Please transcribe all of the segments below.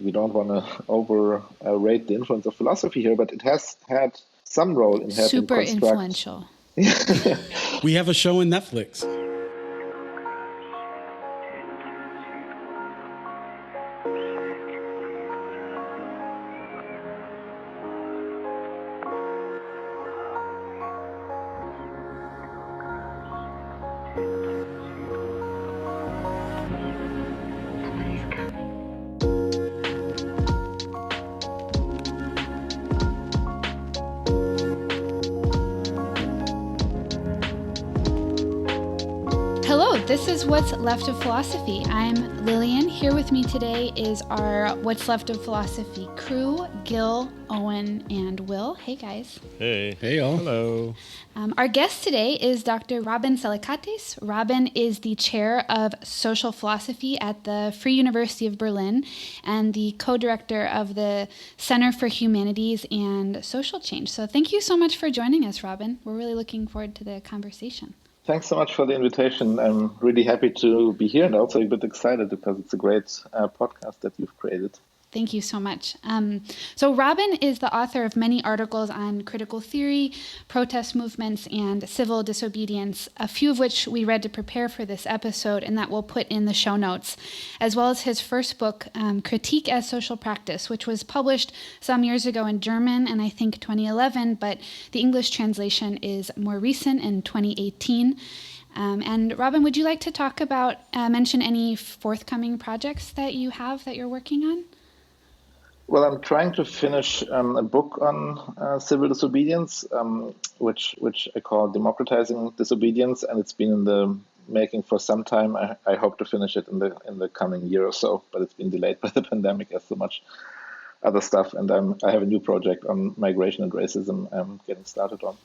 we don't want to overrate the influence of philosophy here, but it has had some role in helping super influential. We have a show on Netflix. This is What's Left of Philosophy. I'm Lillian. Here with me today is our What's Left of Philosophy crew, Gil, Owen, and Will. Hey, guys. Hey. Hey, all. Hello. Our guest today is Dr. Robin Celikates. Robin is the chair of social philosophy at the Free University of Berlin and the co-director of the Center for Humanities and Social Change. So thank you so much for joining us, Robin. We're really looking forward to the conversation. Thanks so much for the invitation. I'm really happy to be here and also a bit excited because it's a great podcast that you've created. Thank you so much. So Robin is the author of many articles on critical theory, protest movements, and civil disobedience, a few of which we read to prepare for this episode and that we'll put in the show notes, as well as his first book, Critique as Social Practice, which was published some years ago in German and I think 2011, but the English translation is more recent in 2018. And Robin, would you like to talk about, mention any forthcoming projects that you have that you're working on? Well, I'm trying to finish a book on civil disobedience, which I call Democratizing Disobedience, and it's been in the making for some time. I hope to finish it in the coming year or so, but it's been delayed by the pandemic as so much other stuff. And I have a new project on migration and racism I'm getting started on.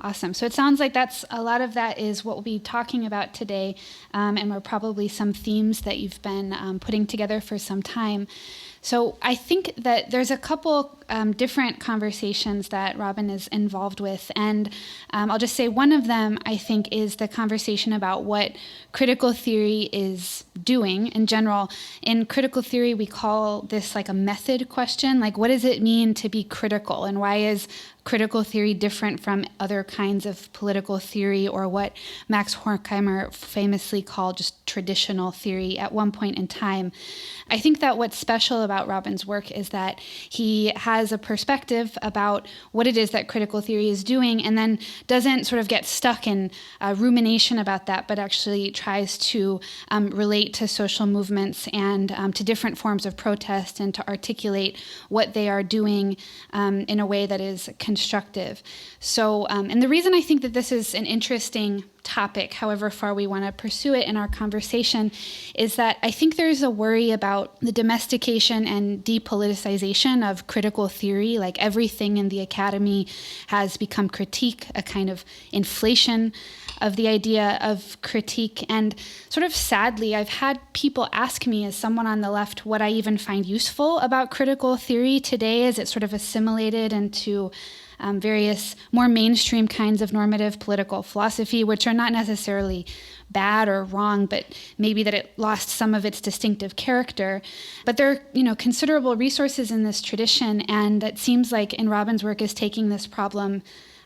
Awesome. So it sounds like a lot of that is what we'll be talking about today, and are probably some themes that you've been putting together for some time. So I think that there's a couple different conversations that Robin is involved with, and I'll just say one of them, I think, is the conversation about what critical theory is doing in general. In critical theory, we call this like a method question, like what does it mean to be critical, and why is critical theory different from other kinds of political theory, or what Max Horkheimer famously called just traditional theory at one point in time. I think that what's special about Robin's work is that he has a perspective about what it is that critical theory is doing, and then doesn't sort of get stuck in rumination about that, but actually tries to relate to social movements and to different forms of protest, and to articulate what they are doing in a way that is constructive. So, and the reason I think that this is an interesting topic, however far we want to pursue it in our conversation, is that I think there's a worry about the domestication and depoliticization of critical theory. Like everything in the academy has become critique, a kind of inflation of the idea of critique. And sort of sadly, I've had people ask me, as someone on the left, what I even find useful about critical theory today as it's sort of assimilated into various more mainstream kinds of normative political philosophy, which are not necessarily bad or wrong, but maybe that it lost some of its distinctive character. But there are, considerable resources in this tradition, and it seems like in Robin's work is taking this problem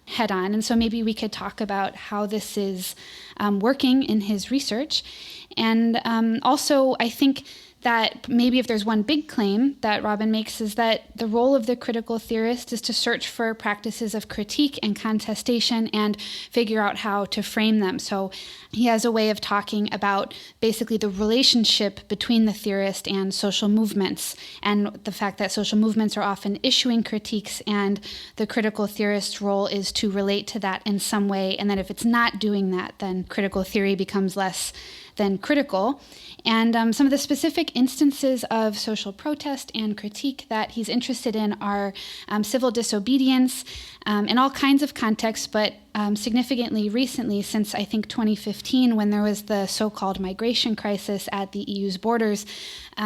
head on. And so maybe we could talk about how this is working in his research. And also, I think that maybe if there's one big claim that Robin makes is that the role of the critical theorist is to search for practices of critique and contestation and figure out how to frame them. So he has a way of talking about basically the relationship between the theorist and social movements, and the fact that social movements are often issuing critiques, and the critical theorist's role is to relate to that in some way, and that if it's not doing that, then critical theory becomes less than critical. And some of the specific instances of social protest and critique that he's interested in are civil disobedience in all kinds of contexts, but significantly recently, since I think 2015, when there was the so-called migration crisis at the EU's borders,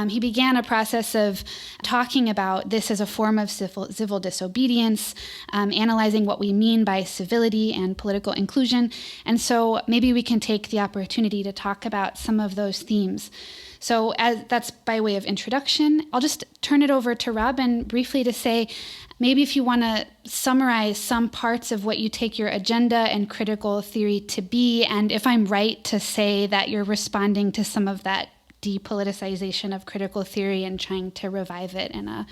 he began a process of talking about this as a form of civil disobedience, analyzing what we mean by civility and political inclusion. And so maybe we can take the opportunity to talk about some of those themes. So that's by way of introduction. I'll just turn it over to Robin briefly to say, maybe if you want to summarize some parts of what you take your agenda and critical theory to be, and if I'm right to say that you're responding to some of that depoliticization of critical theory and trying to revive it in a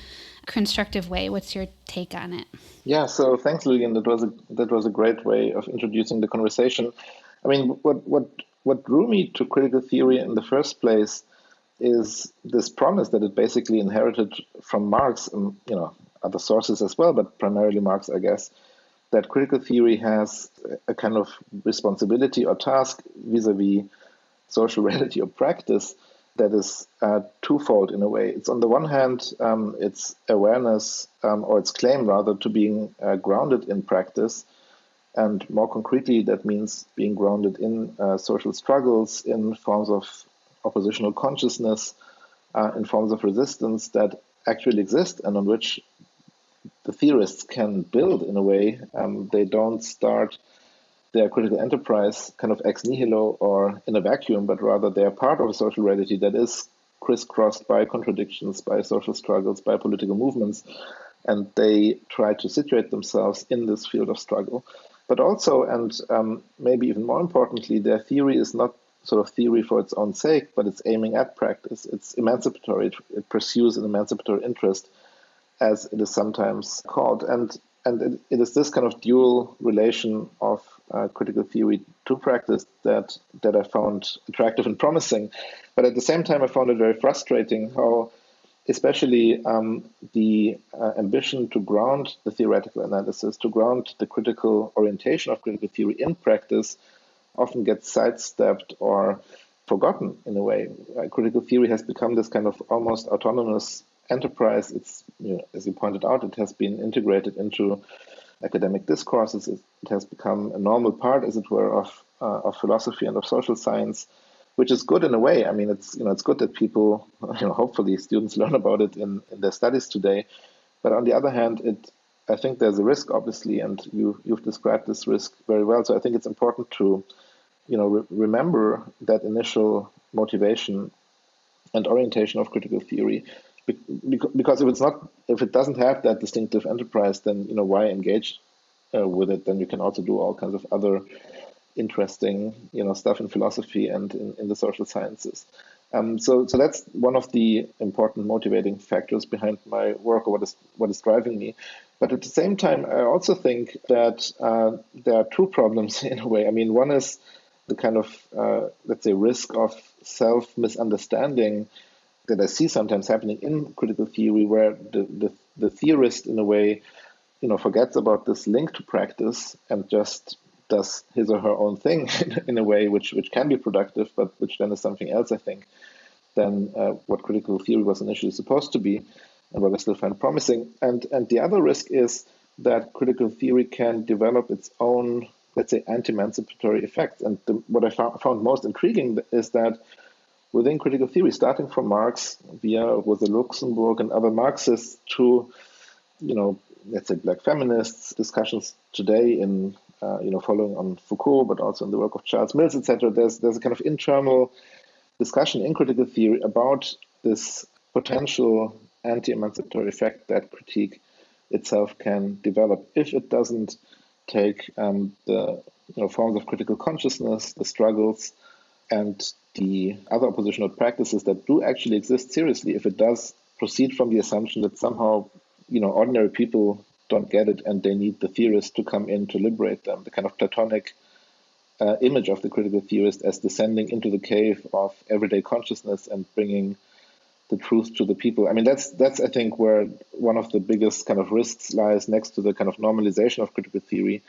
constructive way. What's your take on it? Yeah, so thanks, Lillian. That was a great way of introducing the conversation. I mean, what drew me to critical theory in the first place is this promise that it basically inherited from Marx and other sources as well, but primarily Marx, I guess, that critical theory has a kind of responsibility or task vis-a-vis social reality or practice that is twofold in a way. It's on the one hand, its awareness, or its claim rather, to being grounded in practice. And more concretely, that means being grounded in social struggles, in forms of oppositional consciousness, in forms of resistance that actually exist and on which the theorists can build in a way. They don't start their critical enterprise kind of ex nihilo or in a vacuum, but rather they are part of a social reality that is crisscrossed by contradictions, by social struggles, by political movements, and they try to situate themselves in this field of struggle. But also, and maybe even more importantly, their theory is not sort of theory for its own sake, but it's aiming at practice. It's emancipatory. It pursues an emancipatory interest, as it is sometimes called. And it is this kind of dual relation of critical theory to practice that I found attractive and promising. But at the same time, I found it very frustrating how especially the ambition to ground the theoretical analysis, to ground the critical orientation of critical theory in practice often gets sidestepped or forgotten in a way. Critical theory has become this kind of almost autonomous enterprise. It's, as you pointed out, it has been integrated into academic discourses. It has become a normal part, as it were, of philosophy and of social science, which is good in a way. I mean, it's good that people, hopefully students learn about it in their studies today. But on the other hand, I think there's a risk, obviously, and you've described this risk very well. So I think it's important to, remember that initial motivation and orientation of critical theory, because if it doesn't have that distinctive enterprise, then why engage with it? Then you can also do all kinds of other interesting stuff in philosophy and in the social sciences. So that's one of the important motivating factors behind my work, or what is driving me. But at the same time, I also think that there are two problems in a way. I mean, one is the kind of let's say risk of self-misunderstanding that I see sometimes happening in critical theory, where the theorist in a way forgets about this link to practice and just does his or her own thing in a way which can be productive, but which then is something else, I think, than what critical theory was initially supposed to be, and what I still find promising. And the other risk is that critical theory can develop its own, let's say, anti-emancipatory effects. And what I found most intriguing is that within critical theory, starting from Marx via Rosa Luxemburg and other Marxists to, let's say, black feminists, discussions today in following on Foucault, but also in the work of Charles Mills, etc., there's a kind of internal discussion in critical theory about this potential anti-emancipatory effect that critique itself can develop if it doesn't take the forms of critical consciousness, the struggles, and the other oppositional practices that do actually exist seriously. If it does proceed from the assumption that somehow ordinary people don't get it and they need the theorist to come in to liberate them, the kind of Platonic image of the critical theorist as descending into the cave of everyday consciousness and bringing the truth to the people. I mean, that's I think where one of the biggest kind of risks lies, next to the kind of normalization of critical theory,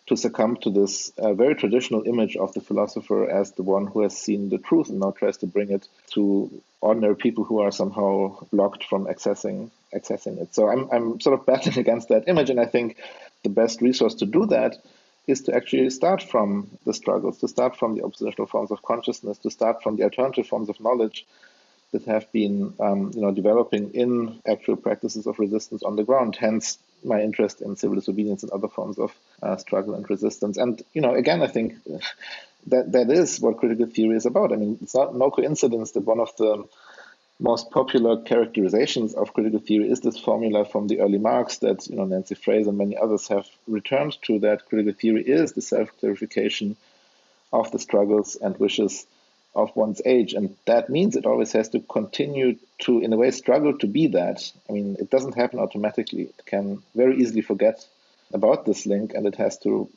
to succumb to this very traditional image of the philosopher as the one who has seen the truth and now tries to bring it to ordinary people who are somehow blocked from accessing it. So I'm sort of battling against that image, and I think the best resource to do that is to actually start from the struggles, to start from the oppositional forms of consciousness, to start from the alternative forms of knowledge that have been developing in actual practices of resistance on the ground. Hence my interest in civil disobedience and other forms of struggle and resistance. And again, I think that is what critical theory is about. I mean, it's no coincidence that one of the most popular characterizations of critical theory is this formula from the early Marx that Nancy Fraser and many others have returned to, that critical theory is the self-clarification of the struggles and wishes of one's age. And that means it always has to continue to, in a way, struggle to be that. I mean, it doesn't happen automatically. It can very easily forget about this link, and it has to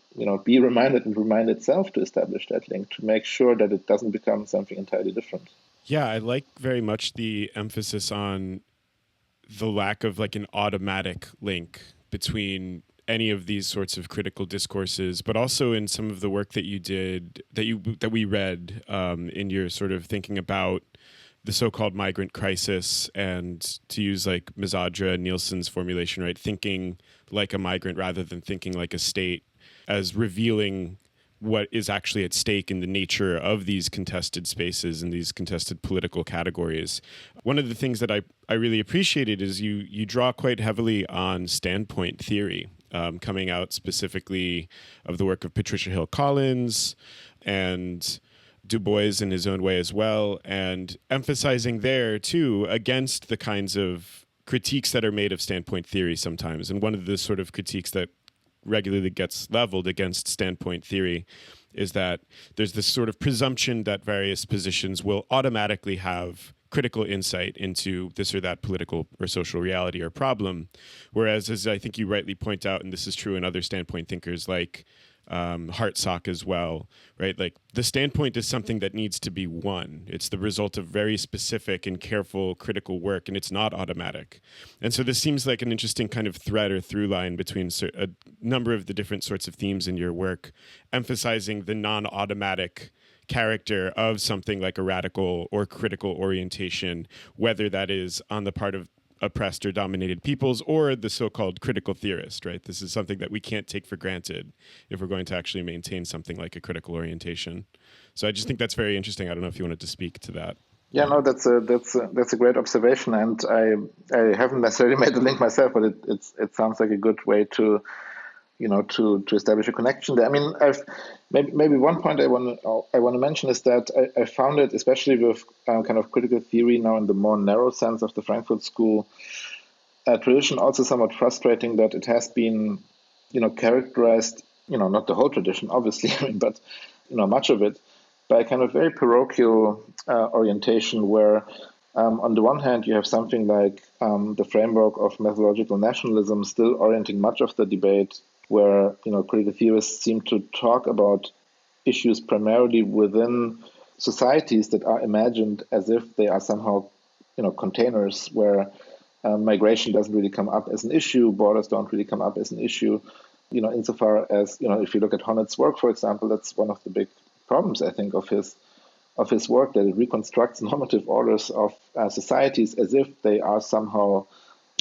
be reminded and remind itself to establish that link, to make sure that it doesn't become something entirely different. Yeah, I like very much the emphasis on the lack of like an automatic link between any of these sorts of critical discourses, but also in some of the work that you did, that we read in your sort of thinking about the so-called migrant crisis, and to use like Misandra Nielsen's formulation, right, thinking like a migrant rather than thinking like a state, as revealing what is actually at stake in the nature of these contested spaces and these contested political categories. One of the things that I really appreciated is you draw quite heavily on standpoint theory, coming out specifically of the work of Patricia Hill Collins and Du Bois in his own way as well, and emphasizing there too against the kinds of critiques that are made of standpoint theory sometimes. And one of the sort of critiques that regularly gets leveled against standpoint theory is that there's this sort of presumption that various positions will automatically have critical insight into this or that political or social reality or problem. Whereas, as I think you rightly point out, and this is true in other standpoint thinkers like Hartsock as well, right? Like the standpoint is something that needs to be won. It's the result of very specific and careful critical work, and it's not automatic. And so this seems like an interesting kind of thread or through line between a number of the different sorts of themes in your work, emphasizing the non-automatic character of something like a radical or critical orientation, whether that is on the part of oppressed or dominated peoples or the so-called critical theorist, right? This is something that we can't take for granted if we're going to actually maintain something like a critical orientation. So I just think that's very interesting. I don't know if you wanted to speak to that. Yeah, no, that's a great observation, and I haven't necessarily made the link myself, but it sounds like a good way to to establish a connection there. I mean, maybe one point I want to mention is that I found it, especially with kind of critical theory now in the more narrow sense of the Frankfurt School tradition, also somewhat frustrating that it has been, characterized, not the whole tradition, obviously, but much of it by a kind of very parochial orientation, where on the one hand you have something like the framework of methodological nationalism still orienting much of the debate, where critical theorists seem to talk about issues primarily within societies that are imagined as if they are somehow containers where migration doesn't really come up as an issue, borders don't really come up as an issue, insofar as if you look at Honnett's work, for example, that's one of the big problems, I think, of his work, that it reconstructs normative orders of societies as if they are somehow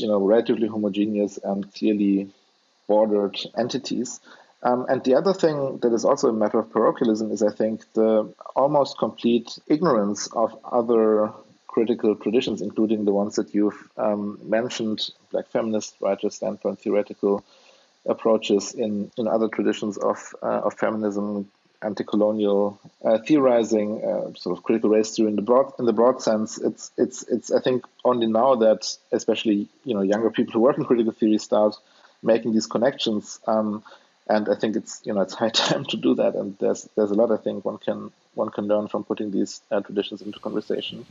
relatively homogeneous and clearly bordered entities. And the other thing that is also a matter of parochialism is, I think, the almost complete ignorance of other critical traditions, including the ones that you've mentioned, Black feminist writers, standpoint theoretical approaches in other traditions of feminism, anti-colonial theorizing, sort of critical race theory in the broad sense. It's I think only now that especially younger people who work in critical theory start making these connections, and I think it's high time to do that. And there's a lot I think one can learn from putting these traditions into conversation.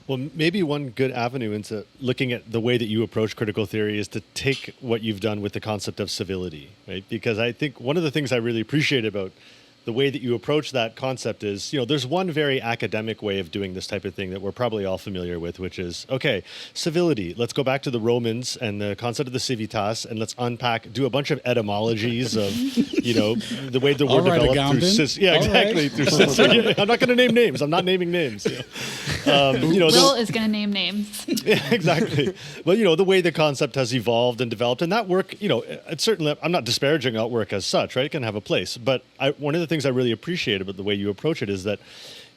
Well, maybe one good avenue into looking at the way that you approach critical theory is to take what you've done with the concept of civility, right? Because I think one of the things I really appreciate about the way that you approach that concept is, there's one very academic way of doing this type of thing that we're probably all familiar with, which is, okay, civility. Let's go back to the Romans and the concept of the civitas, and let's do a bunch of etymologies of, the way the word developed through. Yeah, exactly. Right. I'm not going to name names. I'm not naming names. Will is going to name names. Yeah, exactly. Well, the way the concept has evolved and developed, and that work, it's certainly, I'm not disparaging that work as such, right? It can have a place. But one of the things I really appreciate about the way you approach it is that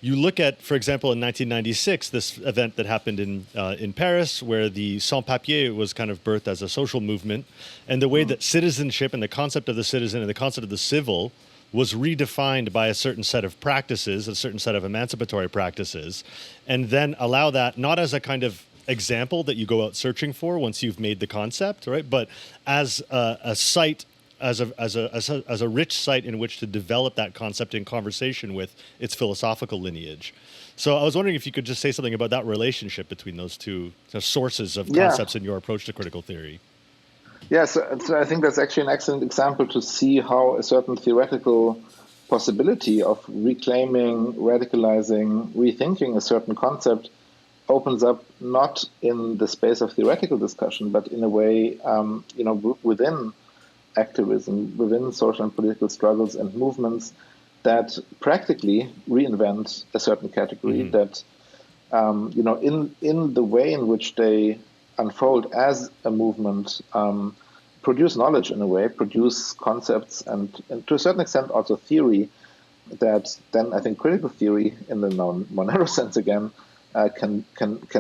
you look at, for example, in 1996, this event that happened in Paris, where the sans-papiers was kind of birthed as a social movement, and the way that citizenship and the concept of the citizen and the concept of the civil was redefined by a certain set of practices, a certain set of emancipatory practices, and then allow that not as a kind of example that you go out searching for once you've made the concept, right? But as a site, as a rich site in which to develop that concept in conversation with its philosophical lineage. So I was wondering if you could just say something about that relationship between those two sources of concepts in your approach to critical theory. Yeah, so I think that's actually an excellent example to see how a certain theoretical possibility of reclaiming, radicalizing, rethinking a certain concept opens up not in the space of theoretical discussion, but in a way, within activism, within social and political struggles and movements that practically reinvent a certain category that, in the way in which they unfold as a movement, produce knowledge in a way, produce concepts, and to a certain extent also theory that then I think critical theory in the more narrow sense again can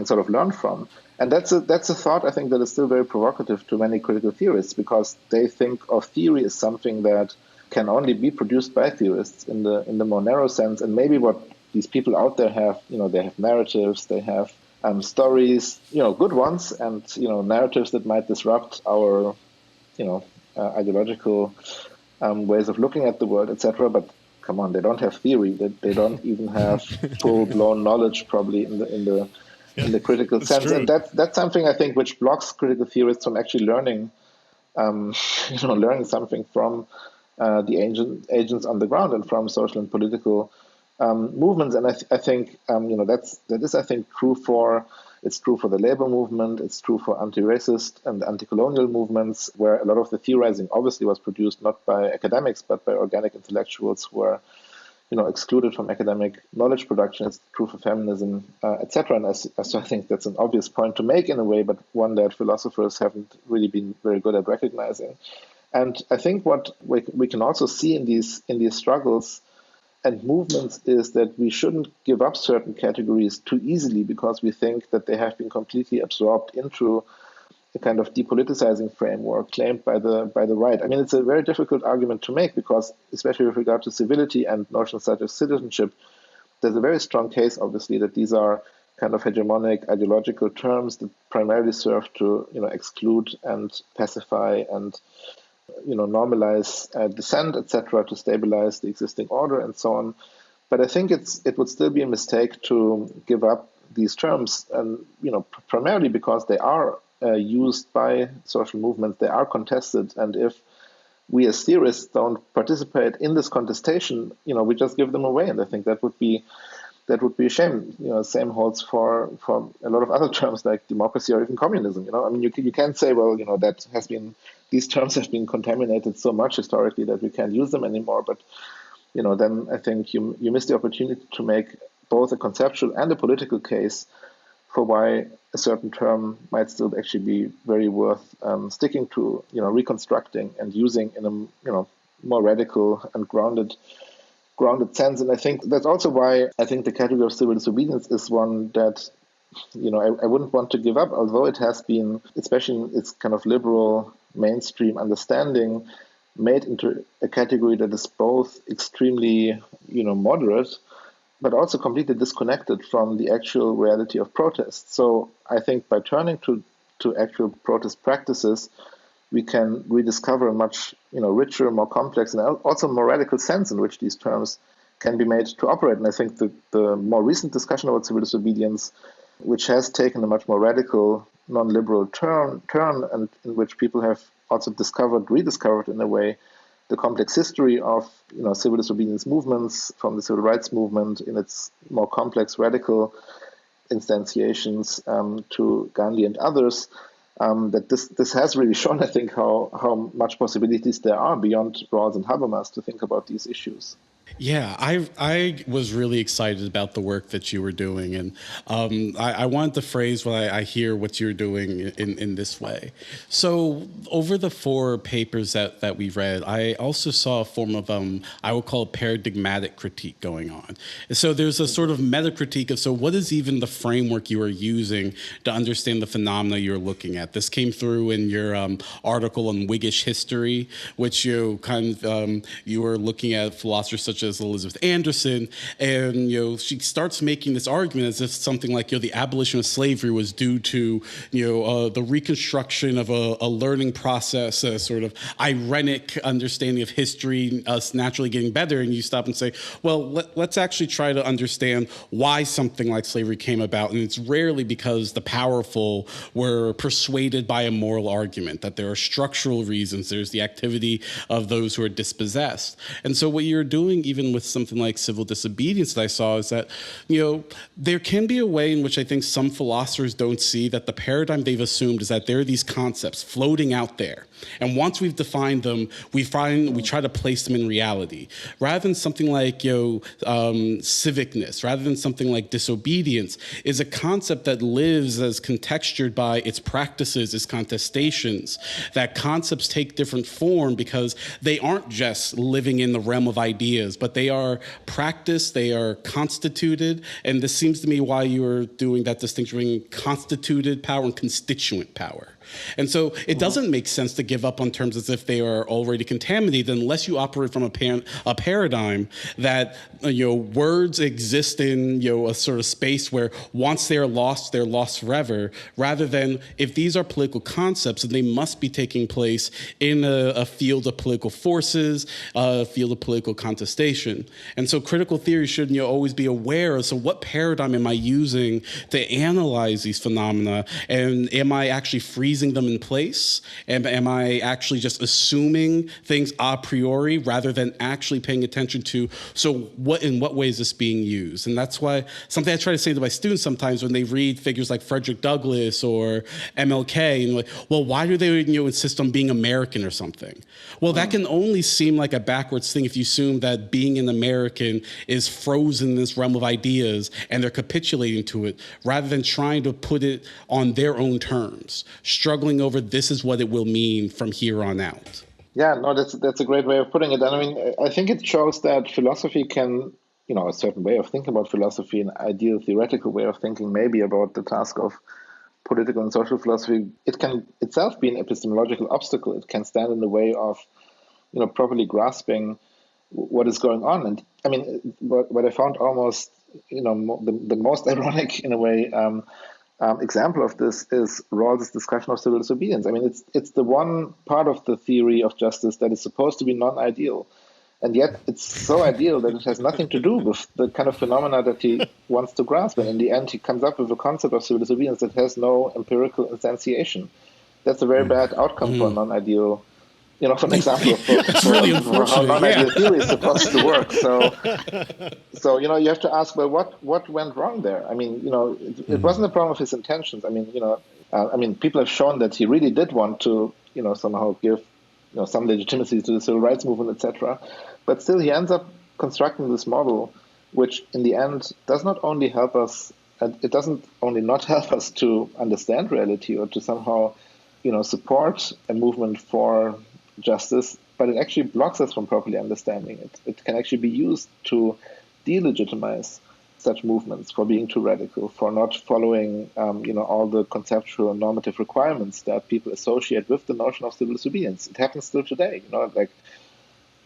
sort of learn from. And that's a thought I think that is still very provocative to many critical theorists, because they think of theory as something that can only be produced by theorists in the more narrow sense. And maybe what these people out there have, they have narratives, they have stories, good ones, and narratives that might disrupt our, ideological ways of looking at the world, etc. But come on, they don't have theory. They don't even have full-blown knowledge, probably in the critical sense. True. And that's something I think which blocks critical theorists from actually learning, learning something from the agents on the ground and from social and political movements. And I think that is I think it's true for the labor movement. It's true for anti-racist and anti-colonial movements, where a lot of the theorizing obviously was produced not by academics but by organic intellectuals who are excluded from academic knowledge production. It's true for feminism, etc. And so I think that's an obvious point to make in a way, but one that philosophers haven't really been very good at recognizing. And I think what we can also see in these struggles and movements is that we shouldn't give up certain categories too easily because we think that they have been completely absorbed into a kind of depoliticizing framework claimed by the right. I mean, it's a very difficult argument to make because, especially with regard to civility and notions such as citizenship, there's a very strong case, obviously, that these are kind of hegemonic ideological terms that primarily serve to exclude and pacify and normalize dissent, etc., to stabilize the existing order and so on. But I think it would still be a mistake to give up these terms, and primarily because they are used by social movements, they are contested, and if we as theorists don't participate in this contestation, we just give them away, and I think that would be a shame. Same holds for a lot of other terms like democracy or even communism. I mean, you can say, well, these terms have been contaminated so much historically that we can't use them anymore. But then I think you miss the opportunity to make both a conceptual and a political case for why a certain term might still actually be very worth sticking to, reconstructing and using in a more radical and grounded sense. And I think that's also why I think the category of civil disobedience is one that I wouldn't want to give up, although it has been, especially in its kind of liberal mainstream understanding, made into a category that is both extremely moderate but also completely disconnected from the actual reality of protest. So I think by turning to actual protest practices, we can rediscover a much richer, more complex, and also more radical sense in which these terms can be made to operate. And I think the more recent discussion about civil disobedience, which has taken a much more radical, non-liberal turn, and in which people have also rediscovered in a way, the complex history of civil disobedience movements, from the civil rights movement in its more complex, radical instantiations to Gandhi and others. That this has really shown, I think, how much possibilities there are beyond Rawls and Habermas to think about these issues. Yeah, I was really excited about the work that you were doing, and I wanted to phrase what I hear what you're doing in this way. So over the 4 papers that we read, I also saw a form of I would call a paradigmatic critique going on. And so there's a sort of meta critique of, so what is even the framework you are using to understand the phenomena you're looking at? This came through in your article on Whiggish history, which you were looking at philosophers such as Elizabeth Anderson, and she starts making this argument as if something like the abolition of slavery was due to the reconstruction of a learning process, a sort of irenic understanding of history, us naturally getting better, and you stop and say, well, let's actually try to understand why something like slavery came about, and it's rarely because the powerful were persuaded by a moral argument, that there are structural reasons, there's the activity of those who are dispossessed. And so what you're doing, even with something like civil disobedience that I saw, is that, there can be a way in which I think some philosophers don't see that the paradigm they've assumed is that there are these concepts floating out there. And once we've defined them, we try to place them in reality. Rather than something like, civicness, rather than something like disobedience, is a concept that lives as contextured by its practices, its contestations. That concepts take different form because they aren't just living in the realm of ideas, but they are practiced, they are constituted, and this seems to me why you are doing that distinction between constituted power and constituent power. And so it doesn't make sense to give up on terms as if they are already contaminated unless you operate from a paradigm that words exist in a sort of space where once they're lost forever, rather than if these are political concepts, then they must be taking place in a field of political forces, a field of political contestation. And so critical theory should always be aware of, so what paradigm am I using to analyze these phenomena, and am I actually freezing them in place? Am I actually just assuming things a priori rather than actually paying attention to, so in what way is this being used? And that's why something I try to say to my students sometimes when they read figures like Frederick Douglass or MLK, and well, why do they insist on being American or something? Well, that can only seem like a backwards thing if you assume that being an American is frozen in this realm of ideas and they're capitulating to it, rather than trying to put it on their own terms, struggling over this is what it will mean from here on out. Yeah, no, that's a great way of putting it. And I mean, I think it shows that philosophy can, a certain way of thinking about philosophy, an ideal theoretical way of thinking maybe about the task of political and social philosophy, it can itself be an epistemological obstacle. It can stand in the way of, properly grasping what is going on. And I mean, what I found almost, the most ironic in a way example of this is Rawls's discussion of civil disobedience. I mean, it's the one part of the theory of justice that is supposed to be non-ideal. And yet it's so ideal that it has nothing to do with the kind of phenomena that he wants to grasp. And in the end, he comes up with a concept of civil disobedience that has no empirical instantiation. That's a very bad outcome for a non-ideal, for an example for how non-ideal theory is supposed to work. So you have to ask, well, what went wrong there? I mean, it wasn't a problem of his intentions. I mean, people have shown that he really did want to, somehow give some legitimacy to the civil rights movement, etc. But still, he ends up constructing this model, which in the end does not only help us, it doesn't only not help us to understand reality or to somehow, support a movement for justice, but it actually blocks us from properly understanding it. It can actually be used to delegitimize such movements for being too radical, for not following, all the conceptual and normative requirements that people associate with the notion of civil disobedience. It happens still today, like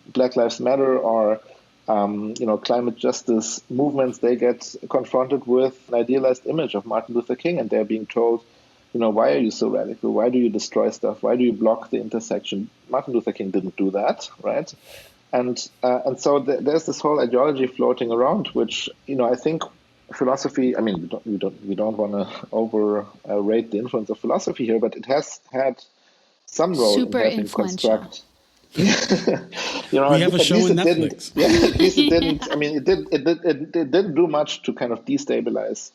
Black Lives Matter or, climate justice movements. They get confronted with an idealized image of Martin Luther King, and they're being told, why are you so radical? Why do you destroy stuff? Why do you block the intersection? Martin Luther King didn't do that, right? And so there's this whole ideology floating around, which I think philosophy. I mean, we don't want to overrate the influence of philosophy here, but it has had some role super in helping influential. construct. We have a show on Netflix. At least it didn't. I mean, it didn't do much to kind of destabilize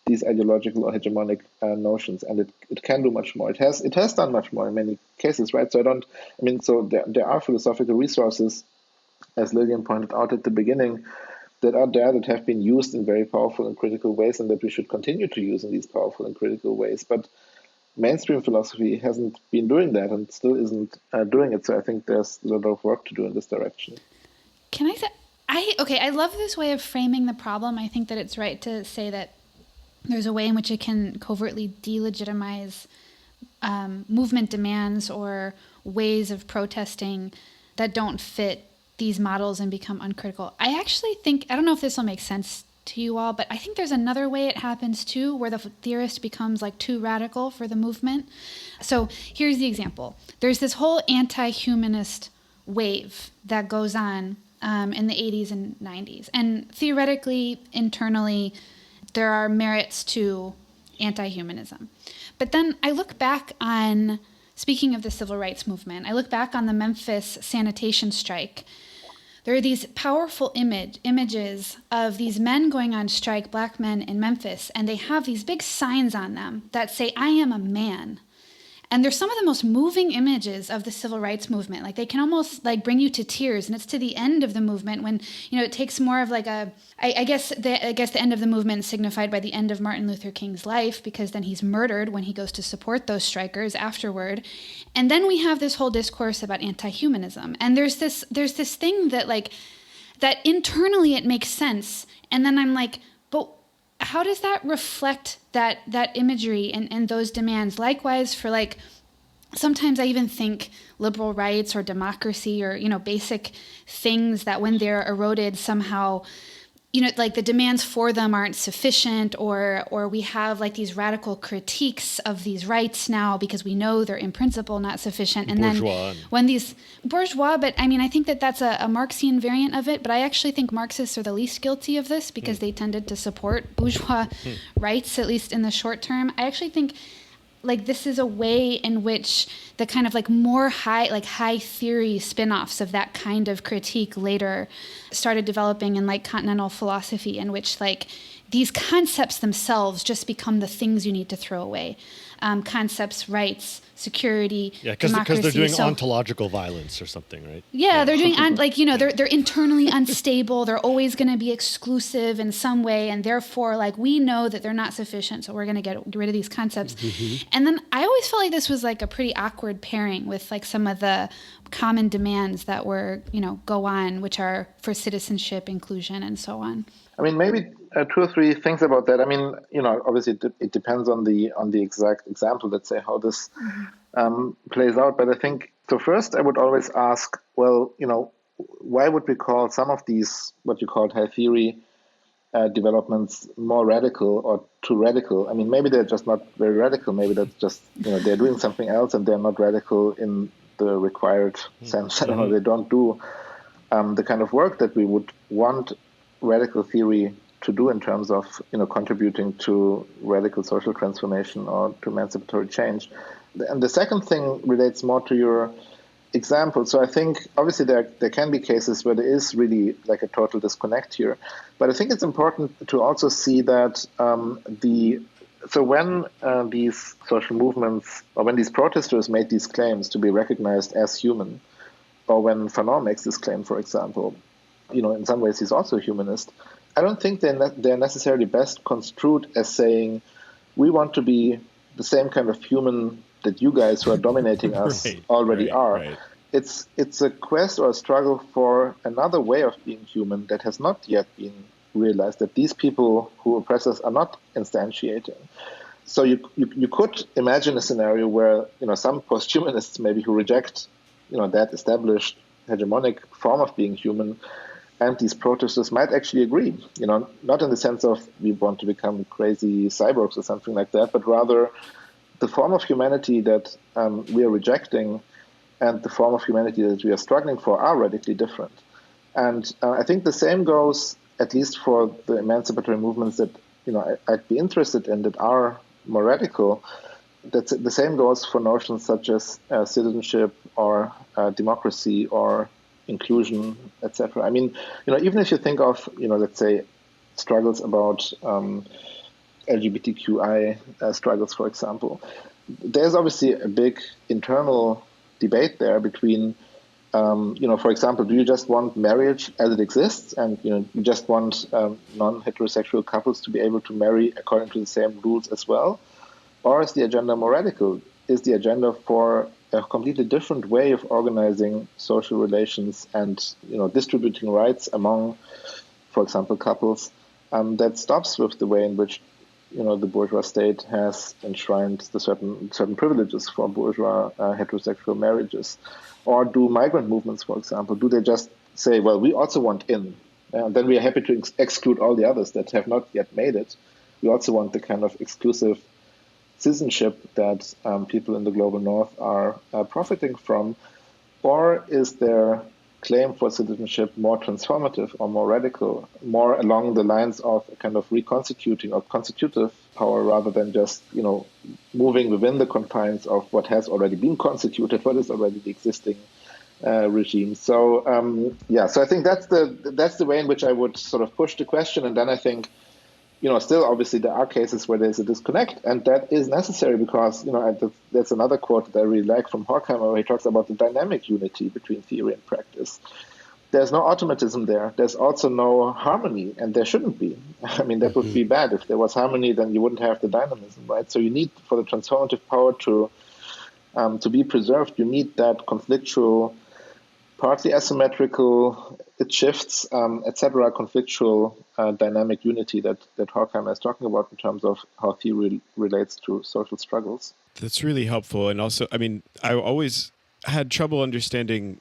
these ideological or hegemonic notions, and it can do much more. It has done much more in many cases, right? So so there are philosophical resources as Lillian pointed out at the beginning, that are there that have been used in very powerful and critical ways, and that we should continue to use in these powerful and critical ways. But mainstream philosophy hasn't been doing that and still isn't doing it. So I think there's a lot of work to do in this direction. Can I say, I love this way of framing the problem. I think that it's right to say that there's a way in which it can covertly delegitimize movement demands or ways of protesting that don't fit these models and become uncritical. I actually think, I don't know if this will make sense to you all, but I think there's another way it happens too, where the theorist becomes like too radical for the movement. So here's the example. There's this whole anti-humanist wave that goes on in the 80s and 90s. And theoretically, internally, there are merits to anti-humanism. But then I look back on, speaking of the civil rights movement, I look back on the Memphis sanitation strike. There are these powerful images of these men going on strike, black men in Memphis, and they have these big signs on them that say, "I am a man." And they're some of the most moving images of the civil rights movement. Like, they can almost like bring you to tears. And it's to the end of the movement when, it takes more of like I guess the end of the movement is signified by the end of Martin Luther King's life, because then he's murdered when he goes to support those strikers afterward. And then we have this whole discourse about anti-humanism. And there's this thing that like, that internally it makes sense. And then I'm like, but how does that reflect that imagery and those demands? Likewise for like, sometimes I even think liberal rights or democracy or, basic things that when they're eroded somehow, like the demands for them aren't sufficient, or we have like these radical critiques of these rights now because we know they're in principle not sufficient. And bourgeois. Then when these bourgeois, but I mean, I think that that's a Marxian variant of it, but I actually think Marxists are the least guilty of this because they tended to support bourgeois rights, at least in the short term. I actually think like this is a way in which the kind of like more high theory spin-offs of that kind of critique later started developing in like continental philosophy, in which like these concepts themselves just become the things you need to throw away. Concepts, rights, security, because they're doing ontological violence or something, right? Yeah, they're doing they're internally unstable. They're always going to be exclusive in some way, and therefore, like, we know that they're not sufficient, so we're going to get rid of these concepts. Mm-hmm. And then I always felt like this was like a pretty awkward pairing with like some of the common demands that were go on, which are for citizenship, inclusion, and so on. I mean, maybe 2 or 3 things about that. I mean, obviously it depends on the exact example, let's say, how this plays out. But I think, so first I would always ask, well, why would we call some of these, what you called high theory developments, more radical or too radical? I mean, maybe they're just not very radical. Maybe that's just, they're doing something else and they're not radical in the required sense. I don't know, they don't do the kind of work that we would want radical theory to do in terms of contributing to radical social transformation or to emancipatory change. And the second thing relates more to your example. So I think obviously there can be cases where there is really like a total disconnect here, but I think it's important to also see that when these social movements or when these protesters made these claims to be recognized as human, or when Fanon makes this claim, for example, in some ways he's also a humanist. I don't think they're necessarily best construed as saying, we want to be the same kind of human that you guys who are dominating us already are. Right. It's a quest or a struggle for another way of being human that has not yet been realized, that these people who oppress us are not instantiating. So you could imagine a scenario where some post-humanists maybe who reject that established hegemonic form of being human, and these protesters might actually agree, not in the sense of we want to become crazy cyborgs or something like that, but rather the form of humanity that we are rejecting and the form of humanity that we are struggling for are radically different. And I think the same goes, at least for the emancipatory movements that I'd be interested in that are more radical. The same goes for notions such as citizenship or democracy or inclusion, etc. I mean, even if you think of, let's say, struggles about LGBTQI struggles, for example, there's obviously a big internal debate there between For example, do you just want marriage as it exists, and you just want non-heterosexual couples to be able to marry according to the same rules as well, or is the agenda more radical? Is the agenda for a completely different way of organizing social relations and distributing rights among, for example, couples, that stops with the way in which the bourgeois state has enshrined the certain privileges for bourgeois heterosexual marriages? Or do migrant movements, for example, do they just say, well, we also want in, and then we are happy to exclude all the others that have not yet made it? We also want the kind of exclusive citizenship that people in the global north are profiting from? Or is their claim for citizenship more transformative or more radical, more along the lines of a kind of reconstituting or constitutive power, rather than just moving within the confines of what has already been constituted, what is already the existing regime? So so I think that's the way in which I would sort of push the question. And then I think still obviously there are cases where there's a disconnect, and that is necessary because there's another quote that I really like from Horkheimer, where he talks about the dynamic unity between theory and practice. There's no automatism there. There's also no harmony, and there shouldn't be. I mean, that would be bad. If there was harmony, then you wouldn't have the dynamism, right? So you need, for the transformative power to be preserved, you need that conflictual, partly asymmetrical, it shifts, etc., conflictual dynamic unity that Horkheimer is talking about in terms of how theory relates to social struggles. That's really helpful. And also, I mean, I always had trouble understanding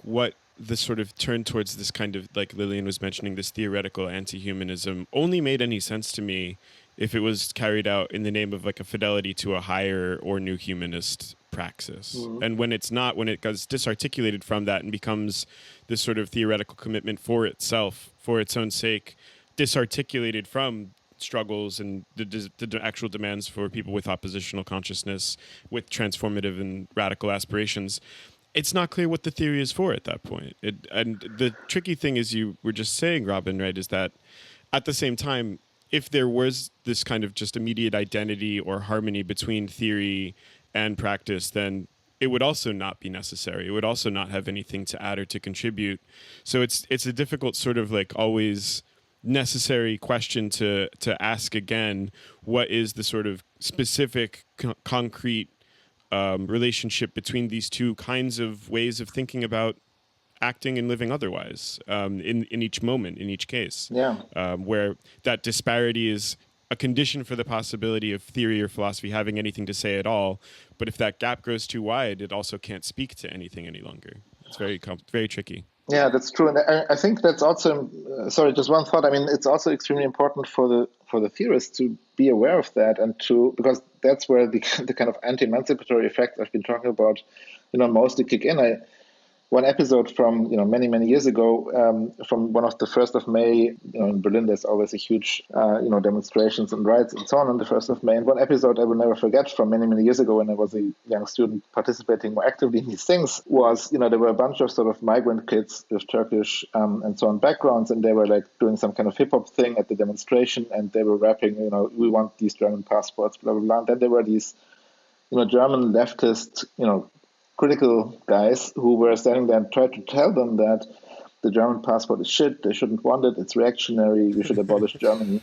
what the sort of turn towards this kind of, like Lillian was mentioning, this theoretical anti-humanism only made any sense to me if it was carried out in the name of a fidelity to a higher or new humanist praxis. Mm-hmm. And when it's not, when it gets disarticulated from that and becomes this sort of theoretical commitment for itself, for its own sake, disarticulated from struggles and the actual demands for people with oppositional consciousness, with transformative and radical aspirations, it's not clear what the theory is for at that point. And the tricky thing, is you were just saying, Robin, right, is that at the same time, if there was this kind of just immediate identity or harmony between theory and practice, then it would also not be necessary. It would also not have anything to add or to contribute. So it's a difficult sort of always necessary question to ask again. What is the sort of specific concrete relationship between these two kinds of ways of thinking about acting and living otherwise in each moment, in each case? Where that disparity is a condition for the possibility of theory or philosophy having anything to say at all. But if that gap grows too wide, it also can't speak to anything any longer. It's very tricky. Yeah, that's true. And I think that's also, just one thought. I mean, it's also extremely important for the theorists to be aware of that, and because that's where the kind of anti-emancipatory effects I've been talking about, mostly kick in. One episode from many years ago, from one of the 1st of May, in Berlin there's always a huge demonstrations and riots and so on the 1st of May. And one episode I will never forget from many years ago, when I was a young student participating more actively in these things, was there were a bunch of sort of migrant kids with Turkish and so on backgrounds, and they were doing some kind of hip hop thing at the demonstration, and they were rapping, we want these German passports, blah blah blah. And then there were these German leftist critical guys who were standing there and tried to tell them that the German passport is shit, they shouldn't want it, it's reactionary, we should abolish Germany.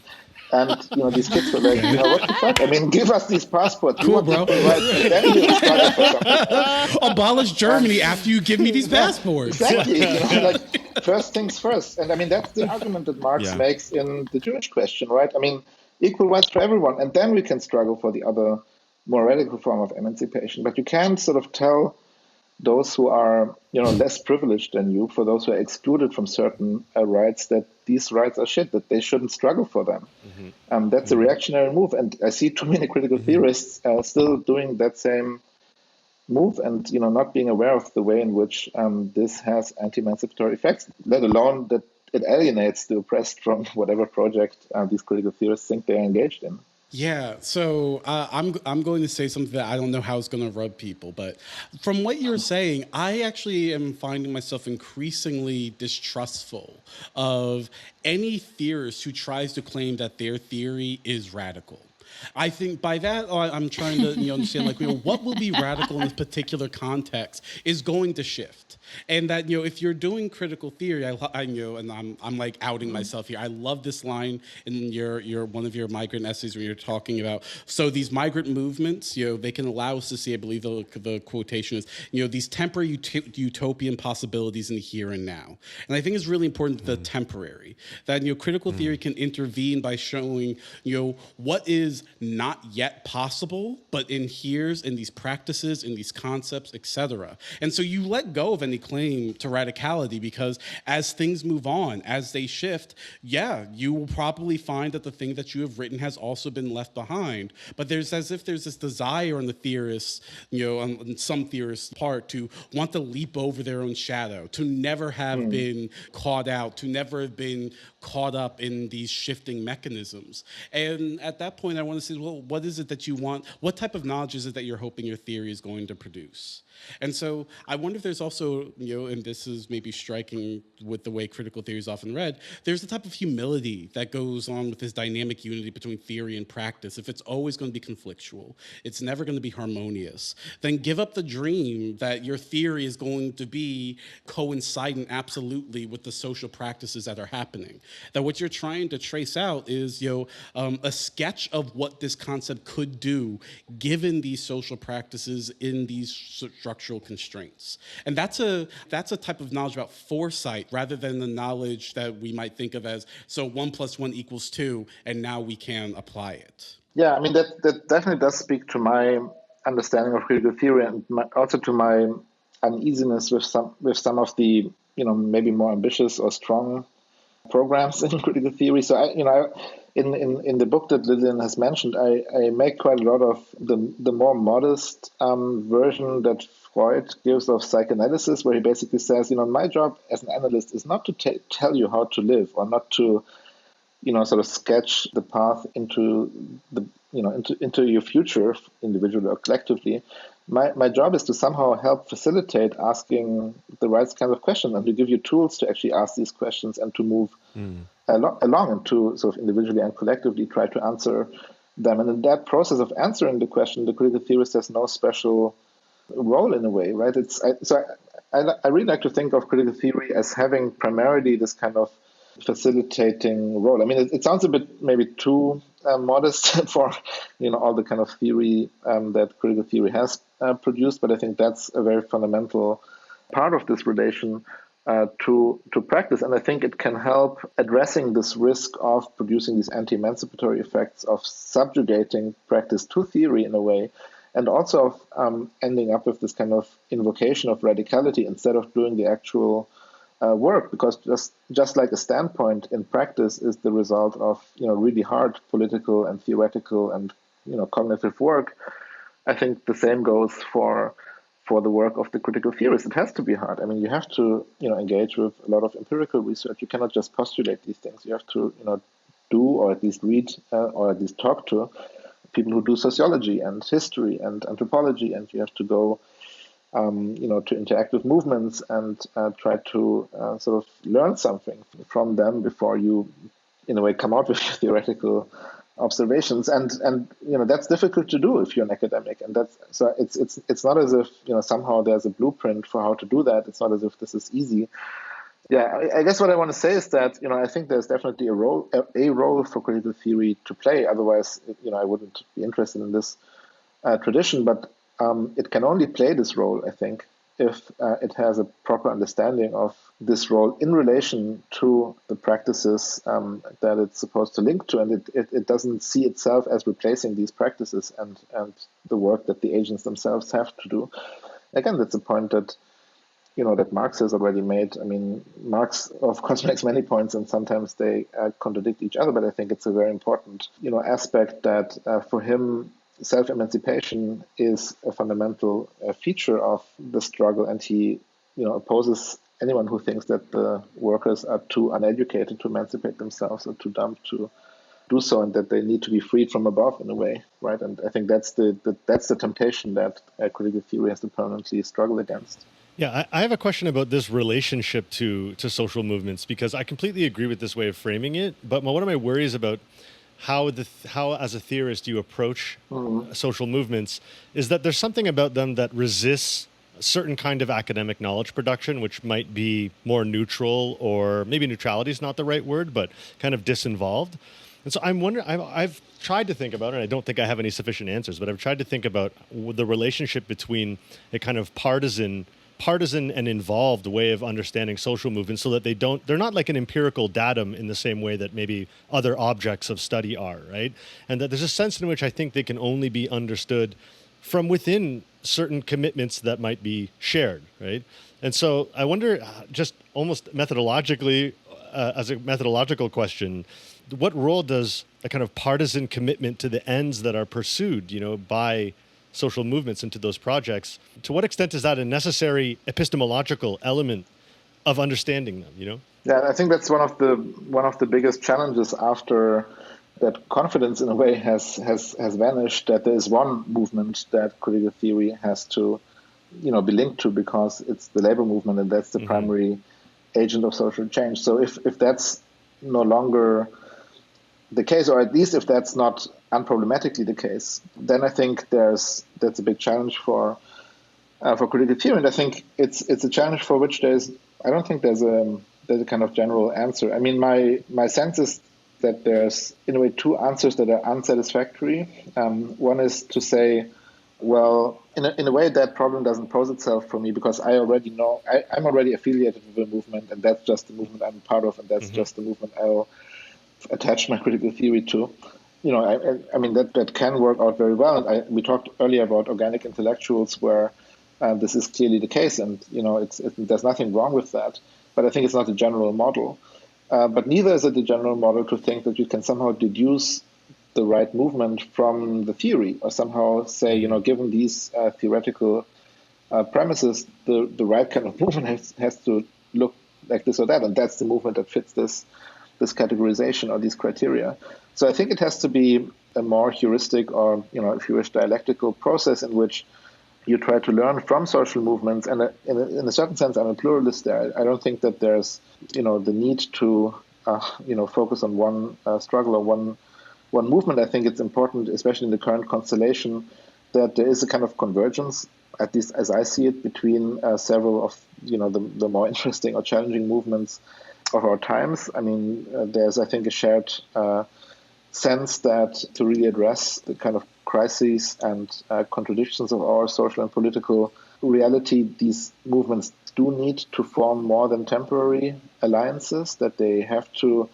And these kids were like, what the fuck? I mean, give us these passports. Cool, bro. Then we'll struggle for something. Abolish Germany after you give me these passports. Exactly. First things first. And I mean, that's the argument that Marx makes in the Jewish question, right? I mean, equal rights for everyone, and then we can struggle for the other more radical form of emancipation. But you can't sort of tell those who are less privileged than you, for those who are excluded from certain rights, that these rights are shit, that they shouldn't struggle for them. Mm-hmm. That's a reactionary move, and I see too many critical theorists still doing that same move, and not being aware of the way in which this has anti-emancipatory effects, let alone that it alienates the oppressed from whatever project these critical theorists think they're engaged in. Yeah, so I'm going to say something that I don't know how it's going to rub people, but from what you're saying, I actually am finding myself increasingly distrustful of any theorist who tries to claim that their theory is radical. I think by that I'm trying to understand what will be radical in this particular context is going to shift, and that if you're doing critical theory, I and I'm like outing myself here. I love this line in your one of your migrant essays where you're talking about these migrant movements they can allow us to see. I believe the quotation is these temporary utopian possibilities in the here and now, and I think it's really important the temporary that critical theory can intervene by showing what is not yet possible, but inheres in these practices, in these concepts, etc. And so you let go of any claim to radicality, because as things move on, as they shift, you will probably find that the thing that you have written has also been left behind. But there's as if there's this desire on the theorists, on some theorists' part, to want to leap over their own shadow, to never have been caught out, to never have been caught up in these shifting mechanisms. And at that point, I want to say, well, what is it that you want? What type of knowledge is it that you're hoping your theory is going to produce? And so I wonder if there's also, and this is maybe striking with the way critical theory is often read, there's a type of humility that goes on with this dynamic unity between theory and practice. If it's always going to be conflictual, it's never going to be harmonious, then give up the dream that your theory is going to be coincident absolutely with the social practices that are happening. That what you're trying to trace out is, a sketch of what this concept could do given these social practices in these structural constraints. And that's a type of knowledge about foresight rather than the knowledge that we might think of as, 1 + 1 = 2, and now we can apply it. Yeah, I mean, that definitely does speak to my understanding of critical theory, and also to my uneasiness with some of the, maybe more ambitious or strong programs in critical theory. So in the book that Lillian has mentioned, I make quite a lot of the more modest version that Freud gives of psychoanalysis, where he basically says, my job as an analyst is not to tell you how to live, or not to, sort of sketch the path into the, into your future, individually or collectively. My job is to somehow help facilitate asking the right kind of questions, and to give you tools to actually ask these questions and to move along and to sort of individually and collectively try to answer them. And in that process of answering the question, the critical theorist has no special role in a way, right? I really like to think of critical theory as having primarily this kind of facilitating role. I mean, it sounds a bit maybe too modest for all the kind of theory that critical theory has produced, but I think that's a very fundamental part of this relation to practice, and I think it can help addressing this risk of producing these anti-emancipatory effects of subjugating practice to theory in a way, and also of ending up with this kind of invocation of radicality instead of doing the actual work, because just like a standpoint in practice is the result of really hard political and theoretical and cognitive work. I think the same goes for the work of the critical theorist. It has to be hard. I mean, you have to engage with a lot of empirical research. You cannot just postulate these things. You have to do, or at least read, or at least talk to people who do sociology and history and anthropology, and you have to go to interact with movements and try to sort of learn something from them before you, in a way, come out with your theoretical observations. And that's difficult to do if you're an academic. And it's not as if somehow there's a blueprint for how to do that. It's not as if this is easy. Yeah, I guess what I want to say is that I think there's definitely a role for critical theory to play. Otherwise, I wouldn't be interested in this tradition. But it can only play this role, I think, if it has a proper understanding of this role in relation to the practices that it's supposed to link to, and it doesn't see itself as replacing these practices and the work that the agents themselves have to do. Again, that's a point that that Marx has already made. I mean, Marx, of course, makes many points, and sometimes they contradict each other, but I think it's a very important aspect that for him, self-emancipation is a fundamental feature of the struggle, and he opposes anyone who thinks that the workers are too uneducated to emancipate themselves, or too dumb to do so, and that they need to be freed from above in a way, right? And I think that's the temptation that critical theory has to permanently struggle against. Yeah, I have a question about this relationship to social movements, because I completely agree with this way of framing it. But one of my worries about how as a theorist you approach social movements is that there's something about them that resists a certain kind of academic knowledge production, which might be more neutral, or maybe neutrality is not the right word, but kind of disinvolved. And so I'm wondering, I've tried to think about it, and I don't think I have any sufficient answers, but I've tried to think about the relationship between a kind of partisan and involved way of understanding social movements, so that they're not like an empirical datum in the same way that maybe other objects of study are, right? And that there's a sense in which I think they can only be understood from within certain commitments that might be shared, right? And so I wonder, just almost methodologically, as a methodological question, what role does a kind of partisan commitment to the ends that are pursued, by social movements into those projects, to what extent is that a necessary epistemological element of understanding them, Yeah, I think that's one of the biggest challenges after that confidence in a way has vanished, that there is one movement that critical theory has to, be linked to, because it's the labor movement and that's the primary agent of social change. So if that's no longer the case, or at least if that's not unproblematically the case, then I think that's a big challenge for critical theory, and I think it's a challenge for which I don't think there's a kind of general answer. I mean, my sense is that there's in a way two answers that are unsatisfactory. One is to say, well, in a way that problem doesn't pose itself for me, because I already know I'm already affiliated with a movement, and that's just the movement I'm part of, and that's just the movement I'll attach my critical theory to. I mean that can work out very well. And we talked earlier about organic intellectuals, where this is clearly the case, and there's nothing wrong with that. But I think it's not a general model. But neither is it a general model to think that you can somehow deduce the right movement from the theory, or somehow say, given these theoretical premises, the right kind of movement has to look like this or that, and that's the movement that fits this categorization or these criteria. So I think it has to be a more heuristic, or if you wish, dialectical process in which you try to learn from social movements. And in a certain sense, I'm a pluralist there. I don't think that there's the need to focus on one struggle or one movement. I think it's important, especially in the current constellation, that there is a kind of convergence, at least as I see it, between several of the more interesting or challenging movements of our times. I mean, there's, I think, a shared sense that to really address the kind of crises and contradictions of our social and political reality, these movements do need to form more than temporary alliances, that they have to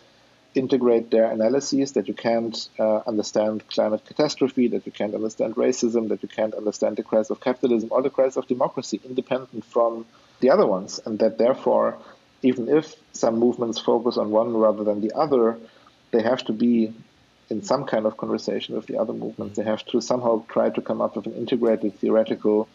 integrate their analyses, that you can't understand climate catastrophe, that you can't understand racism, that you can't understand the crisis of capitalism or the crisis of democracy independent from the other ones, and that therefore, even if some movements focus on one rather than the other, they have to be in some kind of conversation with the other movements. They have to somehow try to come up with an integrated theoretical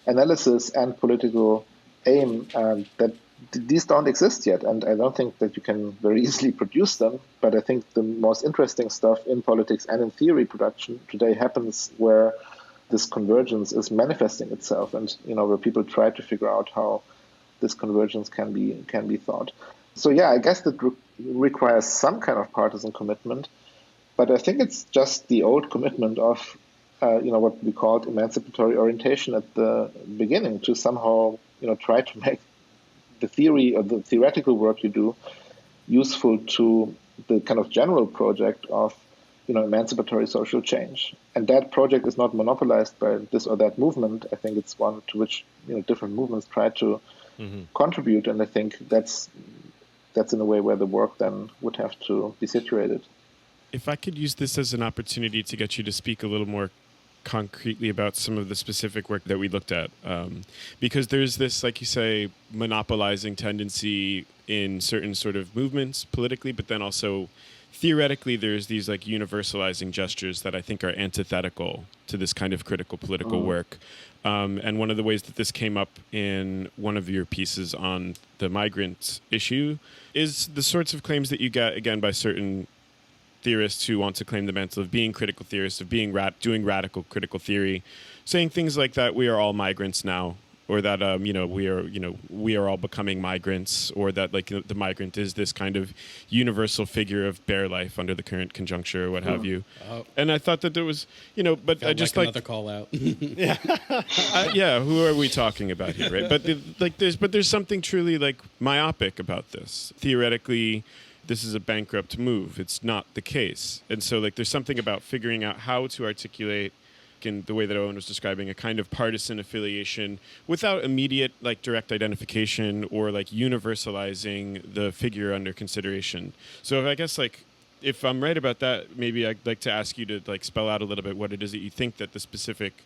analysis and political aim that these don't exist yet. And I don't think that you can very easily produce them. But I think the most interesting stuff in politics and in theory production today happens where this convergence is manifesting itself, and where people try to figure out how this convergence can be thought. So yeah, I guess that requires some kind of partisan commitment, but I think it's just the old commitment of what we called emancipatory orientation at the beginning, to somehow try to make the theory or the theoretical work you do useful to the kind of general project of emancipatory social change. And that project is not monopolized by this or that movement. I think it's one to which different movements try to contribute, and I think that's in a way where the work then would have to be situated. If I could use this as an opportunity to get you to speak a little more concretely about some of the specific work that we looked at, because there's this, like you say, monopolizing tendency in certain sort of movements politically, but then also theoretically there's these like universalizing gestures that I think are antithetical to this kind of critical political work. And one of the ways that this came up in one of your pieces on the migrant issue is the sorts of claims that you get, again, by certain theorists who want to claim the mantle of being critical theorists, of being doing radical critical theory, saying things like that we are all migrants now, or that we are all becoming migrants, or that the migrant is this kind of universal figure of bare life under the current conjuncture, or what have you. And I thought that there was, but I just another call out. Who are we talking about here, right? But there's something truly myopic about this. Theoretically, this is a bankrupt move. It's not the case, and so there's something about figuring out how to articulate, in the way that Owen was describing, a kind of partisan affiliation without immediate direct identification or universalizing the figure under consideration. So I guess if I'm right about that, maybe I'd like to ask you to spell out a little bit what it is that you think that the specific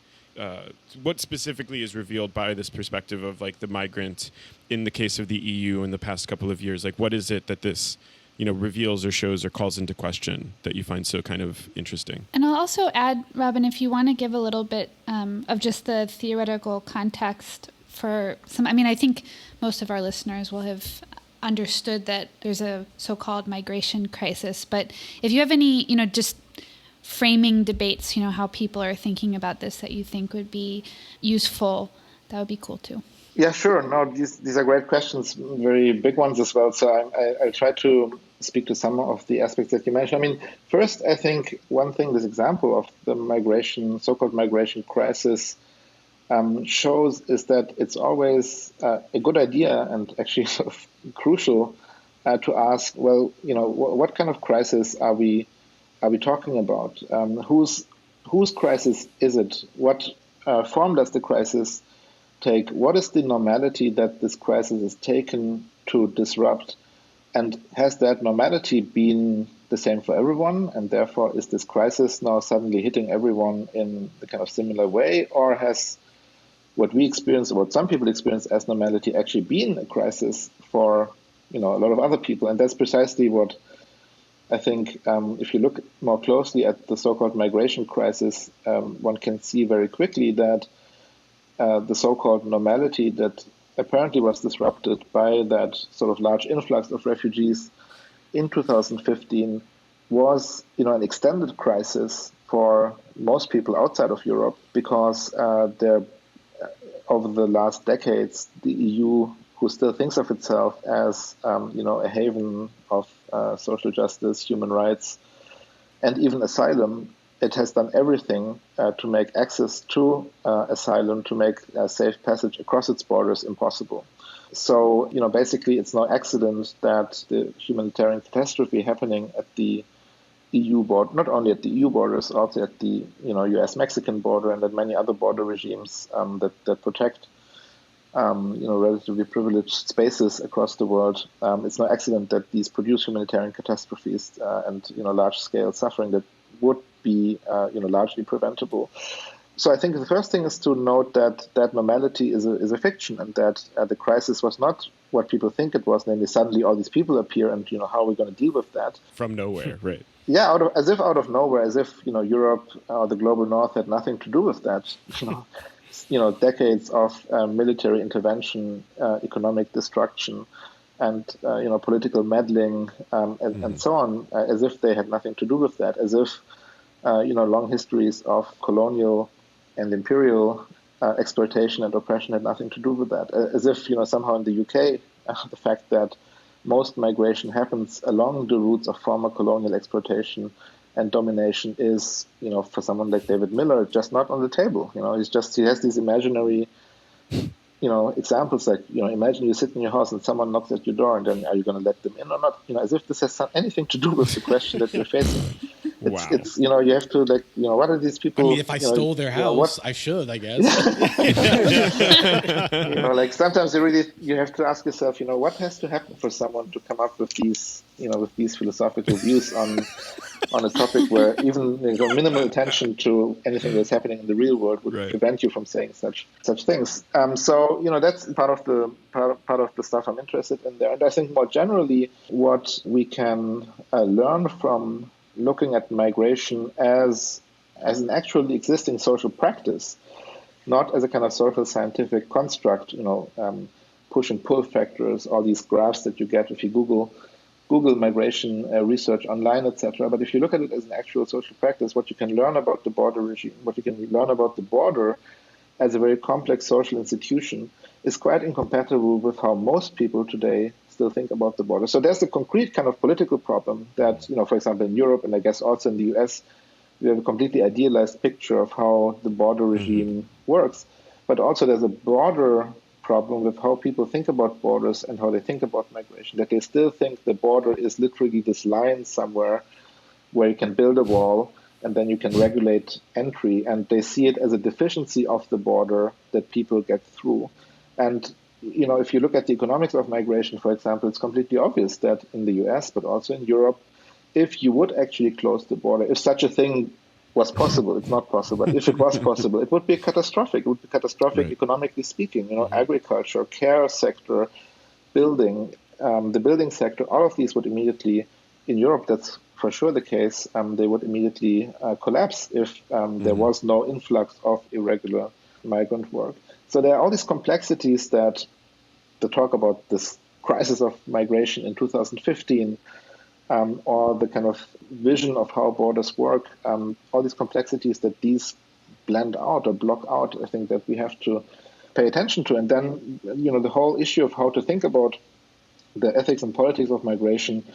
what specifically is revealed by this perspective of the migrant in the case of the EU in the past couple of years. What is it that this reveals or shows or calls into question that you find so kind of interesting? And I'll also add, Robin, if you want to give a little bit of just the theoretical context for some, I think most of our listeners will have understood that there's a so-called migration crisis, but if you have any, just framing debates, how people are thinking about this that you think would be useful, that would be cool too. Yeah, sure. No, these are great questions, very big ones as well. So I'll try to speak to some of the aspects that you mentioned. First, I think one thing this example of the so-called migration crisis shows is that it's always a good idea and actually sort of crucial to ask, well, what kind of crisis are we talking about? Whose crisis is it? What form does the crisis take? What is the normality that this crisis is taken to disrupt? And has that normality been the same for everyone? And therefore, is this crisis now suddenly hitting everyone in a kind of similar way? Or has what we experience, or what some people experience as normality, actually been a crisis for a lot of other people? And that's precisely what I think, if you look more closely at the so-called migration crisis, one can see very quickly that the so-called normality that apparently was disrupted by that sort of large influx of refugees in 2015 was, an extended crisis for most people outside of Europe, because over the last decades, the EU, who still thinks of itself as, a haven of social justice, human rights, and even asylum, it has done everything to make access to asylum, to make safe passage across its borders impossible. So, basically it's no accident that the humanitarian catastrophe happening at the EU border, not only at the EU borders, also at the US-Mexican border and at many other border regimes that protect relatively privileged spaces across the world. It's no accident that these produce humanitarian catastrophes and large-scale suffering that would be largely preventable. So I think the first thing is to note that normality is a fiction, and that the crisis was not what people think it was, namely suddenly all these people appear, and how are we going to deal with that? From nowhere, right? Yeah, as if out of nowhere, as if Europe or the global North had nothing to do with that. Decades of military intervention, economic destruction, and political meddling, and so on, as if they had nothing to do with that, as if long histories of colonial and imperial exploitation and oppression had nothing to do with that, as if somehow in the UK the fact that most migration happens along the routes of former colonial exploitation and domination is, for someone like David Miller, just not on the table. He has these imaginary, examples like, imagine you sit in your house and someone knocks at your door, and then are you going to let them in or not? As if this has anything to do with the question that you're facing. It's you have to what are these people? If I stole their house, I should, I guess. Sometimes you have to ask yourself, what has to happen for someone to come up with these philosophical views on a topic where even minimal attention to anything that's happening in the real world would prevent you from saying such things. So that's part of the stuff I'm interested in there. And I think more generally, what we can learn from looking at migration as an actually existing social practice, not as a kind of social scientific construct, push and pull factors, all these graphs that you get if you Google migration research online, etc. But if you look at it as an actual social practice, what you can learn about the border regime, what you can learn about the border as a very complex social institution is quite incompatible with how most people today still think about the border. So there's a concrete kind of political problem that, for example, in Europe and I guess also in the US, we have a completely idealized picture of how the border regime works. But also there's a broader problem with how people think about borders and how they think about migration, that they still think the border is literally this line somewhere where you can build a wall and then you can regulate entry, and they see it as a deficiency of the border that people get through. And if you look at the economics of migration, for example, it's completely obvious that in the US, but also in Europe, if you would actually close the border, if such a thing was possible, it's not possible, but if it was possible, it would be catastrophic. It would be catastrophic economically speaking. Agriculture, care sector, building, the building sector, all of these would immediately, in Europe, that's for sure the case, they would immediately collapse if there was no influx of irregular migrant work. So there are all these complexities that the talk about this crisis of migration in 2015 or the kind of vision of how borders work, all these complexities that these blend out or block out, I think that we have to pay attention to. And then, the whole issue of how to think about the ethics and politics of migration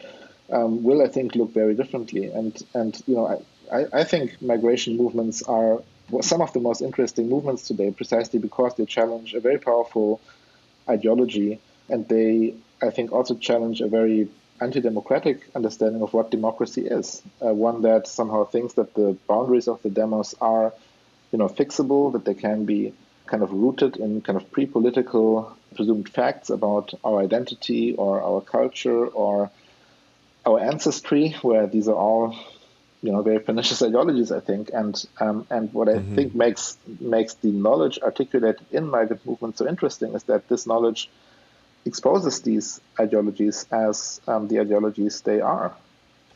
will, I think, look very differently. And I think migration movements are some of the most interesting movements today, precisely because they challenge a very powerful ideology, and they, I think, also challenge a very anti-democratic understanding of what democracy is. One that somehow thinks that the boundaries of the demos are, fixable, that they can be kind of rooted in kind of pre-political presumed facts about our identity or our culture or our ancestry, where these are all, very pernicious ideologies, I think. And what I think makes the knowledge articulated in migrant movements so interesting is that this knowledge exposes these ideologies as the ideologies they are.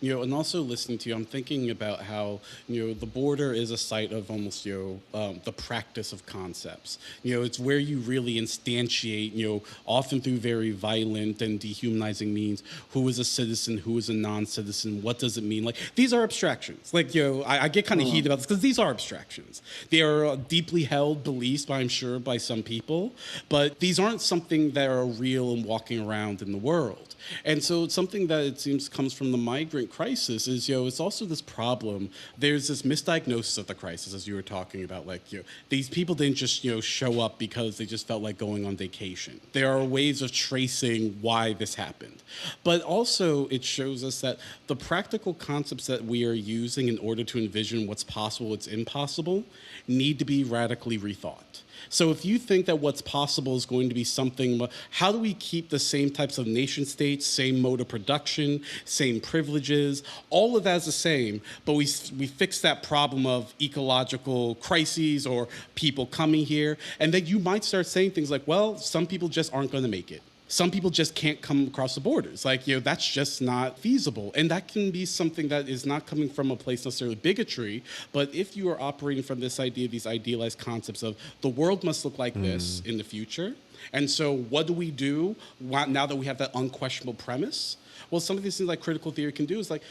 And also listening to you, I'm thinking about how, the border is a site of almost, the practice of concepts. It's where you really instantiate, often through very violent and dehumanizing means, who is a citizen, who is a non-citizen, what does it mean? Like, these are abstractions. Like, I get kind of heated about this because these are abstractions. They are deeply held beliefs, I'm sure, by some people, but these aren't something that are real and walking around in the world. And so it's something that it seems comes from the migrant crisis is, it's also this problem. There's this misdiagnosis of the crisis, as you were talking about, like, these people didn't just, show up because they just felt like going on vacation. There are ways of tracing why this happened. But also it shows us that the practical concepts that we are using in order to envision what's possible, what's impossible, need to be radically rethought. So if you think that what's possible is going to be something, how do we keep the same types of nation states, same mode of production, same privileges, all of that is the same, but we fix that problem of ecological crises or people coming here, and then you might start saying things like, well, some people just aren't going to make it. Some people just can't come across the borders. Like, that's just not feasible. And that can be something that is not coming from a place necessarily bigotry, but if you are operating from this idea, these idealized concepts of the world must look like this in the future. And so what do we do now that we have that unquestionable premise? Well, some of these things like critical theory can do is like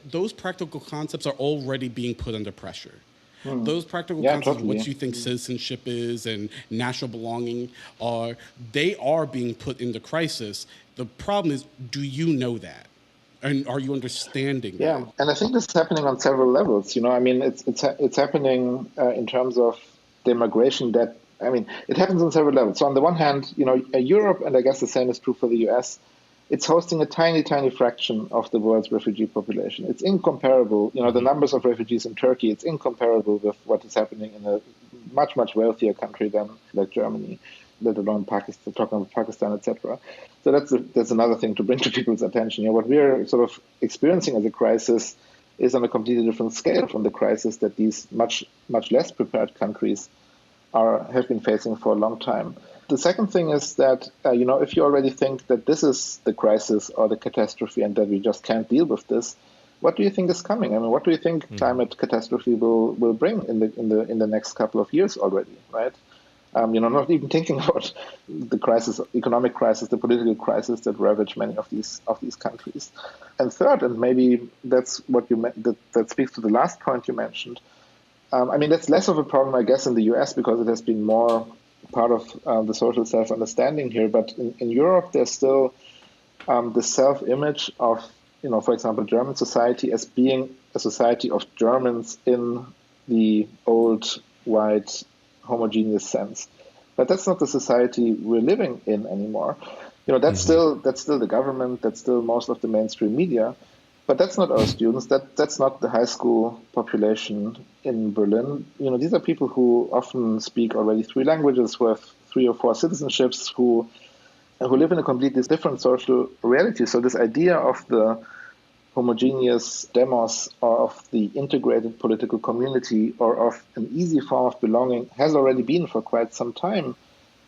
those practical concepts are already being put under pressure. Those practical concepts, what you think citizenship is and national belonging are, they are being put into crisis. The problem is, do you know that? And are you understanding that? Yeah, and I think this is happening on several levels. It's happening in terms of the immigration that, it happens on several levels. So on the one hand, Europe, and I guess the same is true for the US, it's hosting a tiny, tiny fraction of the world's refugee population. It's incomparable. The numbers of refugees in Turkey, it's incomparable with what is happening in a much, much wealthier country than like Germany, let alone Pakistan, talking about Pakistan, etc. So that's another thing to bring to people's attention. What we're sort of experiencing as a crisis is on a completely different scale from the crisis that these much, much less prepared countries have been facing for a long time. The second thing is that, if you already think that this is the crisis or the catastrophe and that we just can't deal with this, what do you think is coming? What do you think climate catastrophe will bring in the next couple of years already, right? Not even thinking about the crisis, economic crisis, the political crisis that ravage many of these countries. And third, and maybe that's what that speaks to the last point you mentioned, I mean, that's less of a problem, I guess, in the US because it has been more part of the social self-understanding here. But in Europe, there's still the self-image of, for example, German society as being a society of Germans in the old, white, homogeneous sense. But that's not the society we're living in anymore. That's still the government, that's still most of the mainstream media. But that's not our students. That's not the high school population in Berlin. These are people who often speak already 3 languages, who have 3 or 4 citizenships, who live in a completely different social reality. So this idea of the homogeneous demos or of the integrated political community or of an easy form of belonging has already been for quite some time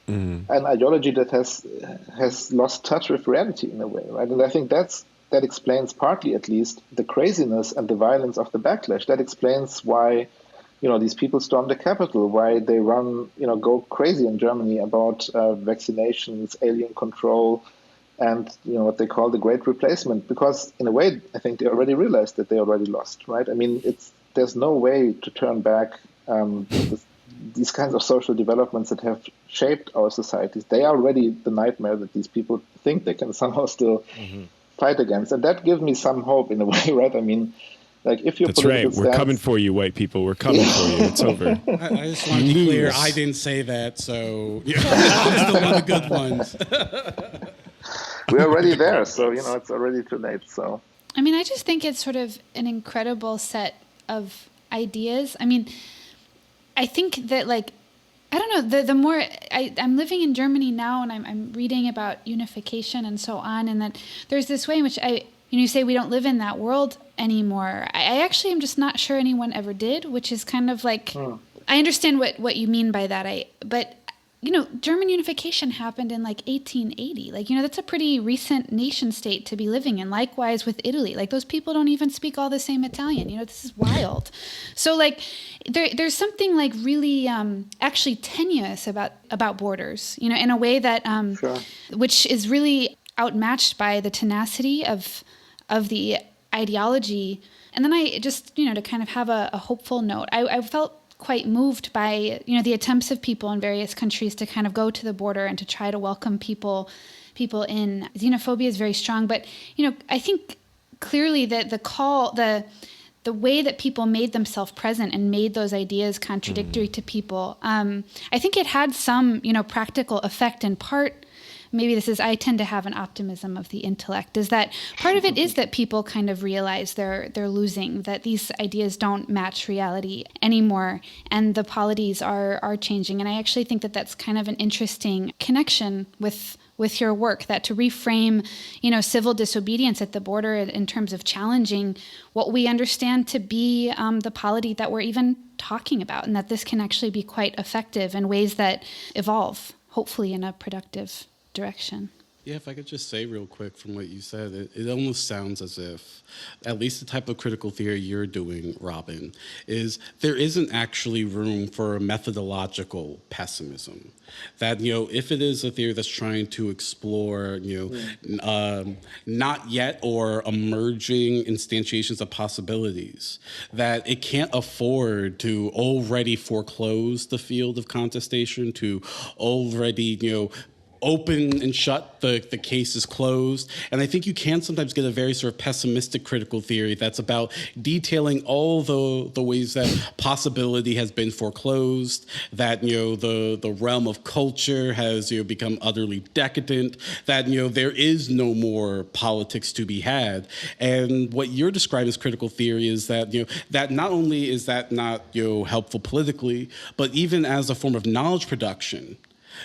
an ideology that has lost touch with reality in a way, right? And I think that explains partly, at least, the craziness and the violence of the backlash. That explains why, these people storm the Capitol, why they go crazy in Germany about vaccinations, alien control, and what they call the Great Replacement. Because in a way, I think they already realized that they already lost, right? I mean, there's no way to turn back these kinds of social developments that have shaped our societies. They are already the nightmare that these people think they can somehow still fight against. And that gives me some hope in a way, right? I mean, like if your That's right. We're coming for you, white people. We're coming for you. It's over. I just want to be clear. I didn't say that, so I'm still one of the good ones. We're already there, so it's already too late. So I mean, I just think it's sort of an incredible set of ideas. I mean, I think that I don't know, the more I'm living in Germany now and I'm reading about unification and so on, and that there's this way in which you say we don't live in that world anymore. I actually am just not sure anyone ever did, which is kind of I understand what you mean by that. But German unification happened in 1880. That's a pretty recent nation state to be living in. Likewise with Italy. Those people don't even speak all the same Italian. This is wild. So there's something really actually tenuous about borders, in a way that which is really outmatched by the tenacity of the ideology. And then I just, to kind of have a hopeful note, I felt quite moved by, the attempts of people in various countries to kind of go to the border and to try to welcome people in. Xenophobia is very strong, but, I think clearly that the way that people made themselves present and made those ideas contradictory to people, I think it had some, practical effect in part. Maybe I tend to have an optimism of the intellect, is that part of it is that people kind of realize they're losing, that these ideas don't match reality anymore, and the polities are changing. And I actually think that that's kind of an interesting connection with your work, that to reframe, civil disobedience at the border in terms of challenging what we understand to be the polity that we're even talking about, and that this can actually be quite effective in ways that evolve, hopefully in a productive direction. Yeah, if I could just say real quick from what you said, it almost sounds as if, at least the type of critical theory you're doing, Robin, is there isn't actually room for a methodological pessimism. That, if it is a theory that's trying to explore, not yet or emerging instantiations of possibilities, that it can't afford to already foreclose the field of contestation, to already, open and shut, the case is closed. And I think you can sometimes get a very sort of pessimistic critical theory that's about detailing all the ways that possibility has been foreclosed, that, the realm of culture has, become utterly decadent, that, there is no more politics to be had. And what you're describing as critical theory is that, that not only is that not, helpful politically, but even as a form of knowledge production,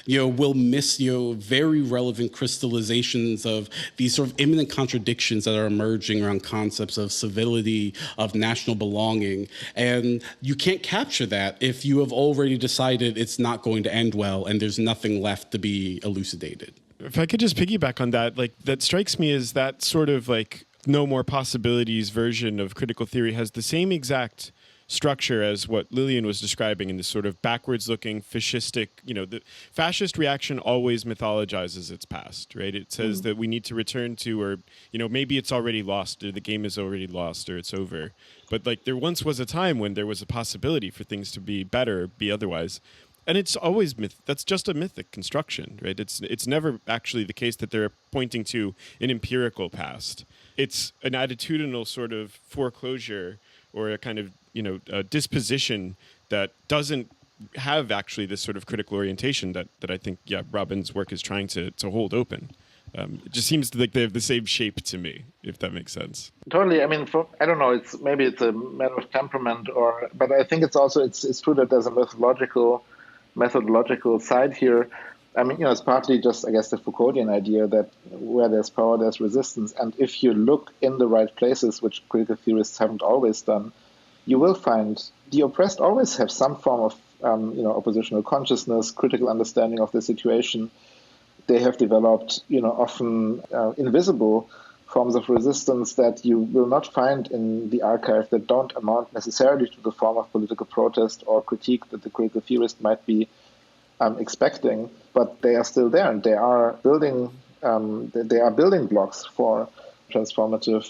we'll miss, very relevant crystallizations of these sort of imminent contradictions that are emerging around concepts of civility, of national belonging. And you can't capture that if you have already decided it's not going to end well and there's nothing left to be elucidated. If I could just piggyback on that, that strikes me as that sort of no more possibilities version of critical theory has the same exact structure as what Lillian was describing in this sort of backwards-looking fascistic, the fascist reaction always mythologizes its past, right? It says that we need to return to, or, maybe it's already lost, or the game is already lost, or it's over. But like there once was a time when there was a possibility for things to be better, be otherwise. And it's always that's just a mythic construction, right? It's never actually the case that they're pointing to an empirical past. It's an attitudinal sort of foreclosure or a kind of, a disposition that doesn't have actually this sort of critical orientation that I think, Robin's work is trying to hold open. It just seems like they have the same shape to me, if that makes sense. Totally. I mean, I don't know. Maybe it's a matter of temperament, but I think it's also it's true that there's a methodological side here. I mean, it's partly just, I guess, the Foucauldian idea that where there's power, there's resistance. And if you look in the right places, which critical theorists haven't always done, you will find the oppressed always have some form of, oppositional consciousness, critical understanding of the situation. They have developed, often invisible forms of resistance that you will not find in the archive that don't amount necessarily to the form of political protest or critique that the critical theorist might be expecting, but they are still there, and they are building blocks for transformative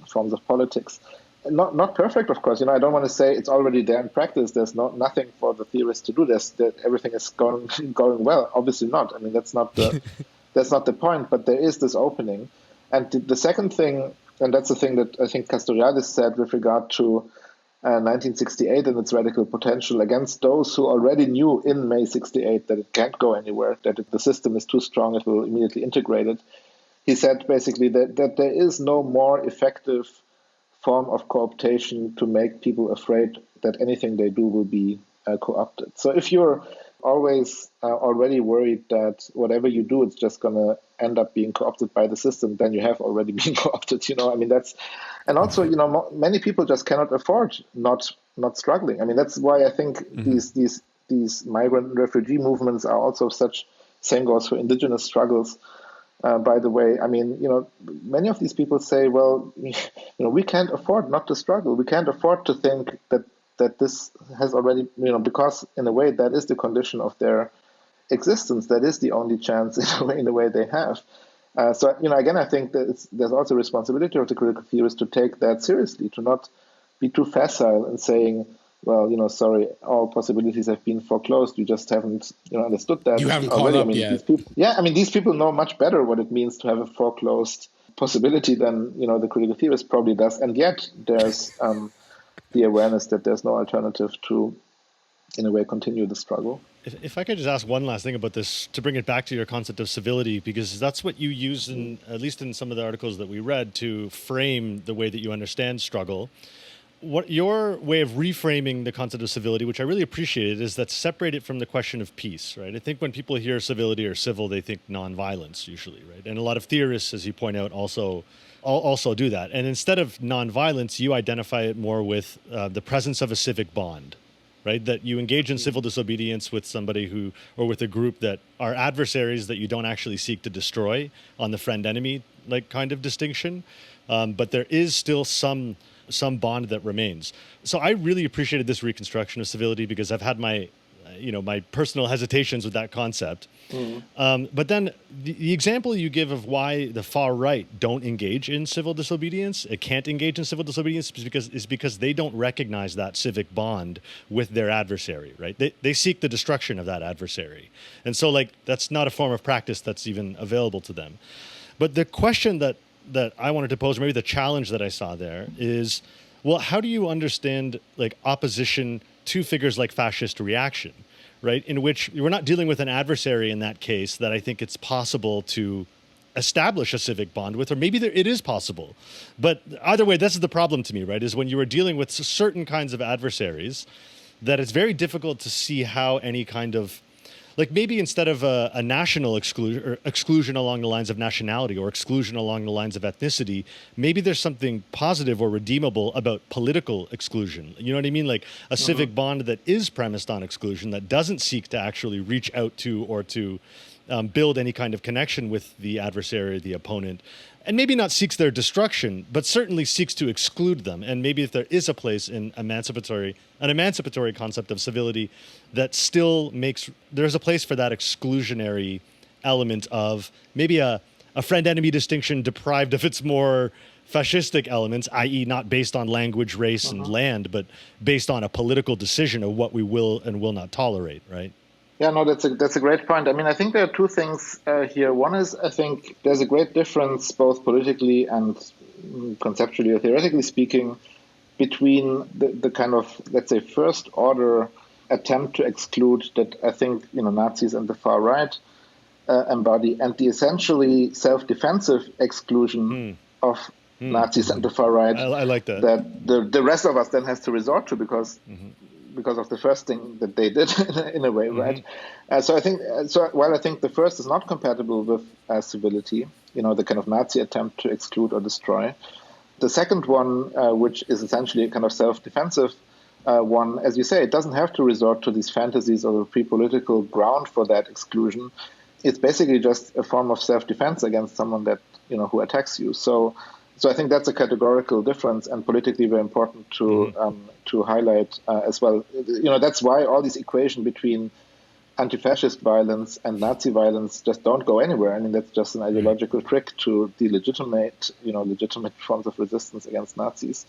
forms of politics. Not perfect, of course. I don't want to say it's already there in practice. There's nothing for the theorists to do. That everything is going well. Obviously not. I mean, that's not the point. But there is this opening. And the second thing, and that's the thing that I think Castoriadis said with regard to 1968 and its radical potential against those who already knew in May 68 that it can't go anywhere, that if the system is too strong, it will immediately integrate it. He said basically that there is no more effective form of cooptation to make people afraid that anything they do will be co-opted. So if you're always already worried that whatever you do, it's just going to end up being co-opted by the system, then you have already been co-opted. I mean, and also, many people just cannot afford not struggling. I mean, that's why I think these migrant and refugee movements are also such. Same goes for indigenous struggles. By the way, I mean, many of these people say, well, we can't afford not to struggle. We can't afford to think that this has already, because in a way that is the condition of their existence. That is the only chance in a way they have. So, again, I think that there's also a responsibility of the critical theorists to take that seriously, to not be too facile in saying, well, sorry, all possibilities have been foreclosed. You just haven't, understood that. You haven't caught up yet. These people know much better what it means to have a foreclosed possibility than, the critical theorist probably does. And yet there's the awareness that there's no alternative to, in a way, continue the struggle. If I could just ask one last thing about this, to bring it back to your concept of civility, because that's what you use, at least in some of the articles that we read, to frame the way that you understand struggle. What your way of reframing the concept of civility, which I really appreciated, is that separate it from the question of peace, right? I think when people hear civility or civil, they think nonviolence usually, right? And a lot of theorists, as you point out, also do that. And instead of nonviolence, you identify it more with the presence of a civic bond, right? That you engage in civil disobedience with somebody or with a group that are adversaries that you don't actually seek to destroy on the friend-enemy kind of distinction. But there is still some bond that remains. So I really appreciated this reconstruction of civility because I've had my personal hesitations with that concept. But then the example you give of why the far right don't engage in civil disobedience, it can't engage in civil disobedience is because they don't recognize that civic bond with their adversary, right? They seek the destruction of that adversary. And so that's not a form of practice that's even available to them. But the question that I wanted to pose, maybe the challenge that I saw there is, well, how do you understand opposition to figures like fascist reaction, right? In which we're not dealing with an adversary in that case that I think it's possible to establish a civic bond with, or maybe it is possible. But either way, this is the problem to me, right? Is when you are dealing with certain kinds of adversaries that it's very difficult to see how any kind of maybe instead of a national exclusion along the lines of nationality or exclusion along the lines of ethnicity, maybe there's something positive or redeemable about political exclusion. You know what I mean? A civic bond that is premised on exclusion, that doesn't seek to actually reach out to or to build any kind of connection with the adversary, the opponent, and maybe not seeks their destruction, but certainly seeks to exclude them. And maybe if there is a place in an emancipatory concept of civility that still there's a place for that exclusionary element of maybe a friend-enemy distinction deprived of its more fascistic elements, i.e. not based on language, race, and land, but based on a political decision of what we will and will not tolerate, right? Yeah, no, that's a great point. I mean, I think there are two things here. One is, I think there's a great difference, both politically and conceptually or theoretically speaking, between the kind of, let's say, first order attempt to exclude that I think, Nazis and the far right embody, and the essentially self-defensive exclusion of Nazis and the far right. I like that. That the rest of us then has to resort to because of the first thing that they did in a way, right? So while I think the first is not compatible with civility, the kind of Nazi attempt to exclude or destroy, the second one, which is essentially a kind of self-defensive one, as you say, it doesn't have to resort to these fantasies or a pre-political ground for that exclusion. It's basically just a form of self-defense against someone that, who attacks you. So I think that's a categorical difference and politically very important to highlight as well. That's why all these equations between anti-fascist violence and Nazi violence just don't go anywhere. I mean, that's just an ideological trick to delegitimate, legitimate forms of resistance against Nazis.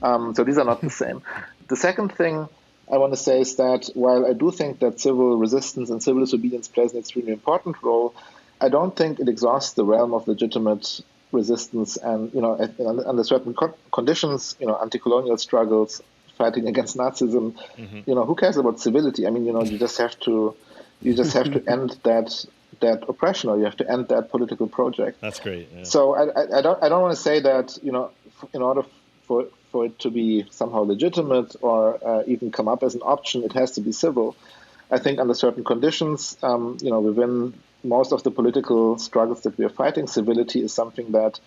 So these are not the same. The second thing I want to say is that while I do think that civil resistance and civil disobedience plays an extremely important role, I don't think it exhausts the realm of legitimate resistance and, under certain conditions, anti-colonial struggles, fighting against Nazism, who cares about civility? I mean, you just have to end that oppression, or you have to end that political project. That's great. Yeah. So I don't want to say that, in order for it to be somehow legitimate or even come up as an option, it has to be civil. I think under certain conditions, within most of the political struggles that we are fighting, civility is something that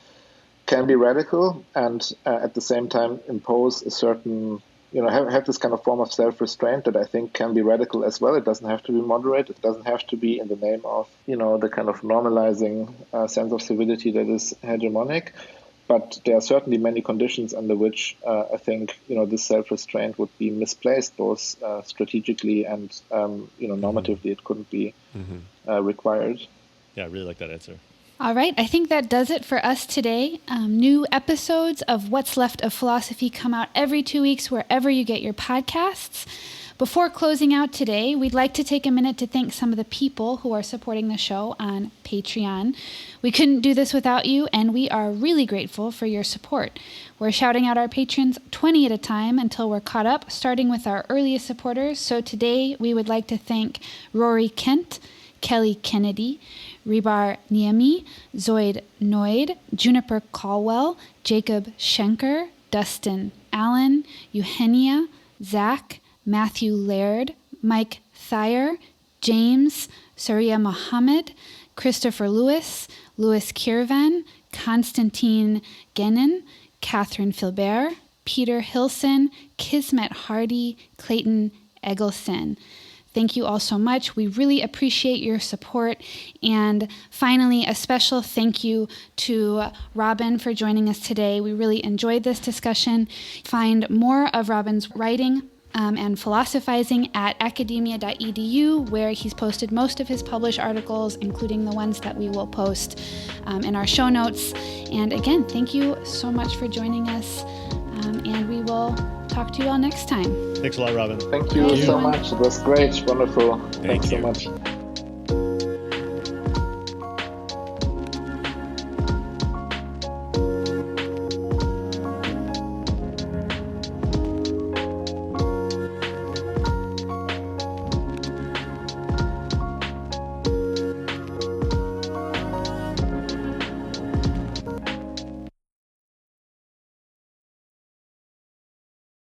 can be radical and at the same time impose a certain, have this kind of form of self-restraint that I think can be radical as well. It doesn't have to be moderate. It doesn't have to be in the name of, the kind of normalizing sense of civility that is hegemonic. But there are certainly many conditions under which I think, this self-restraint would be misplaced, both strategically and, normatively. It couldn't be required. Yeah, I really like that answer. All right. I think that does it for us today. New episodes of What's Left of Philosophy come out every 2 weeks wherever you get your podcasts. Before closing out today, we'd like to take a minute to thank some of the people who are supporting the show on Patreon. We couldn't do this without you, and we are really grateful for your support. We're shouting out our patrons 20 at a time until we're caught up, starting with our earliest supporters. So today, we would like to thank Rory Kent, Kelly Kennedy, Rebar Niemi, Zoid Noid, Juniper Caldwell, Jacob Schenker, Dustin Allen, Eugenia, Zach, Matthew Laird, Mike Thayer, James, Surya Mohammed, Christopher Lewis, Louis Kirvan, Constantine Genin, Catherine Filbert, Peter Hilson, Kismet Hardy, Clayton Eggleston. Thank you all so much. We really appreciate your support. And finally, a special thank you to Robin for joining us today. We really enjoyed this discussion. Find more of Robin's writing and philosophizing at academia.edu, where he's posted most of his published articles, including the ones that we will post in our show notes. And again, thank you so much for joining us, and we will talk to you all next time. Thanks a lot, Robin. Thank you so much. It was great. Wonderful. Thanks so you. much.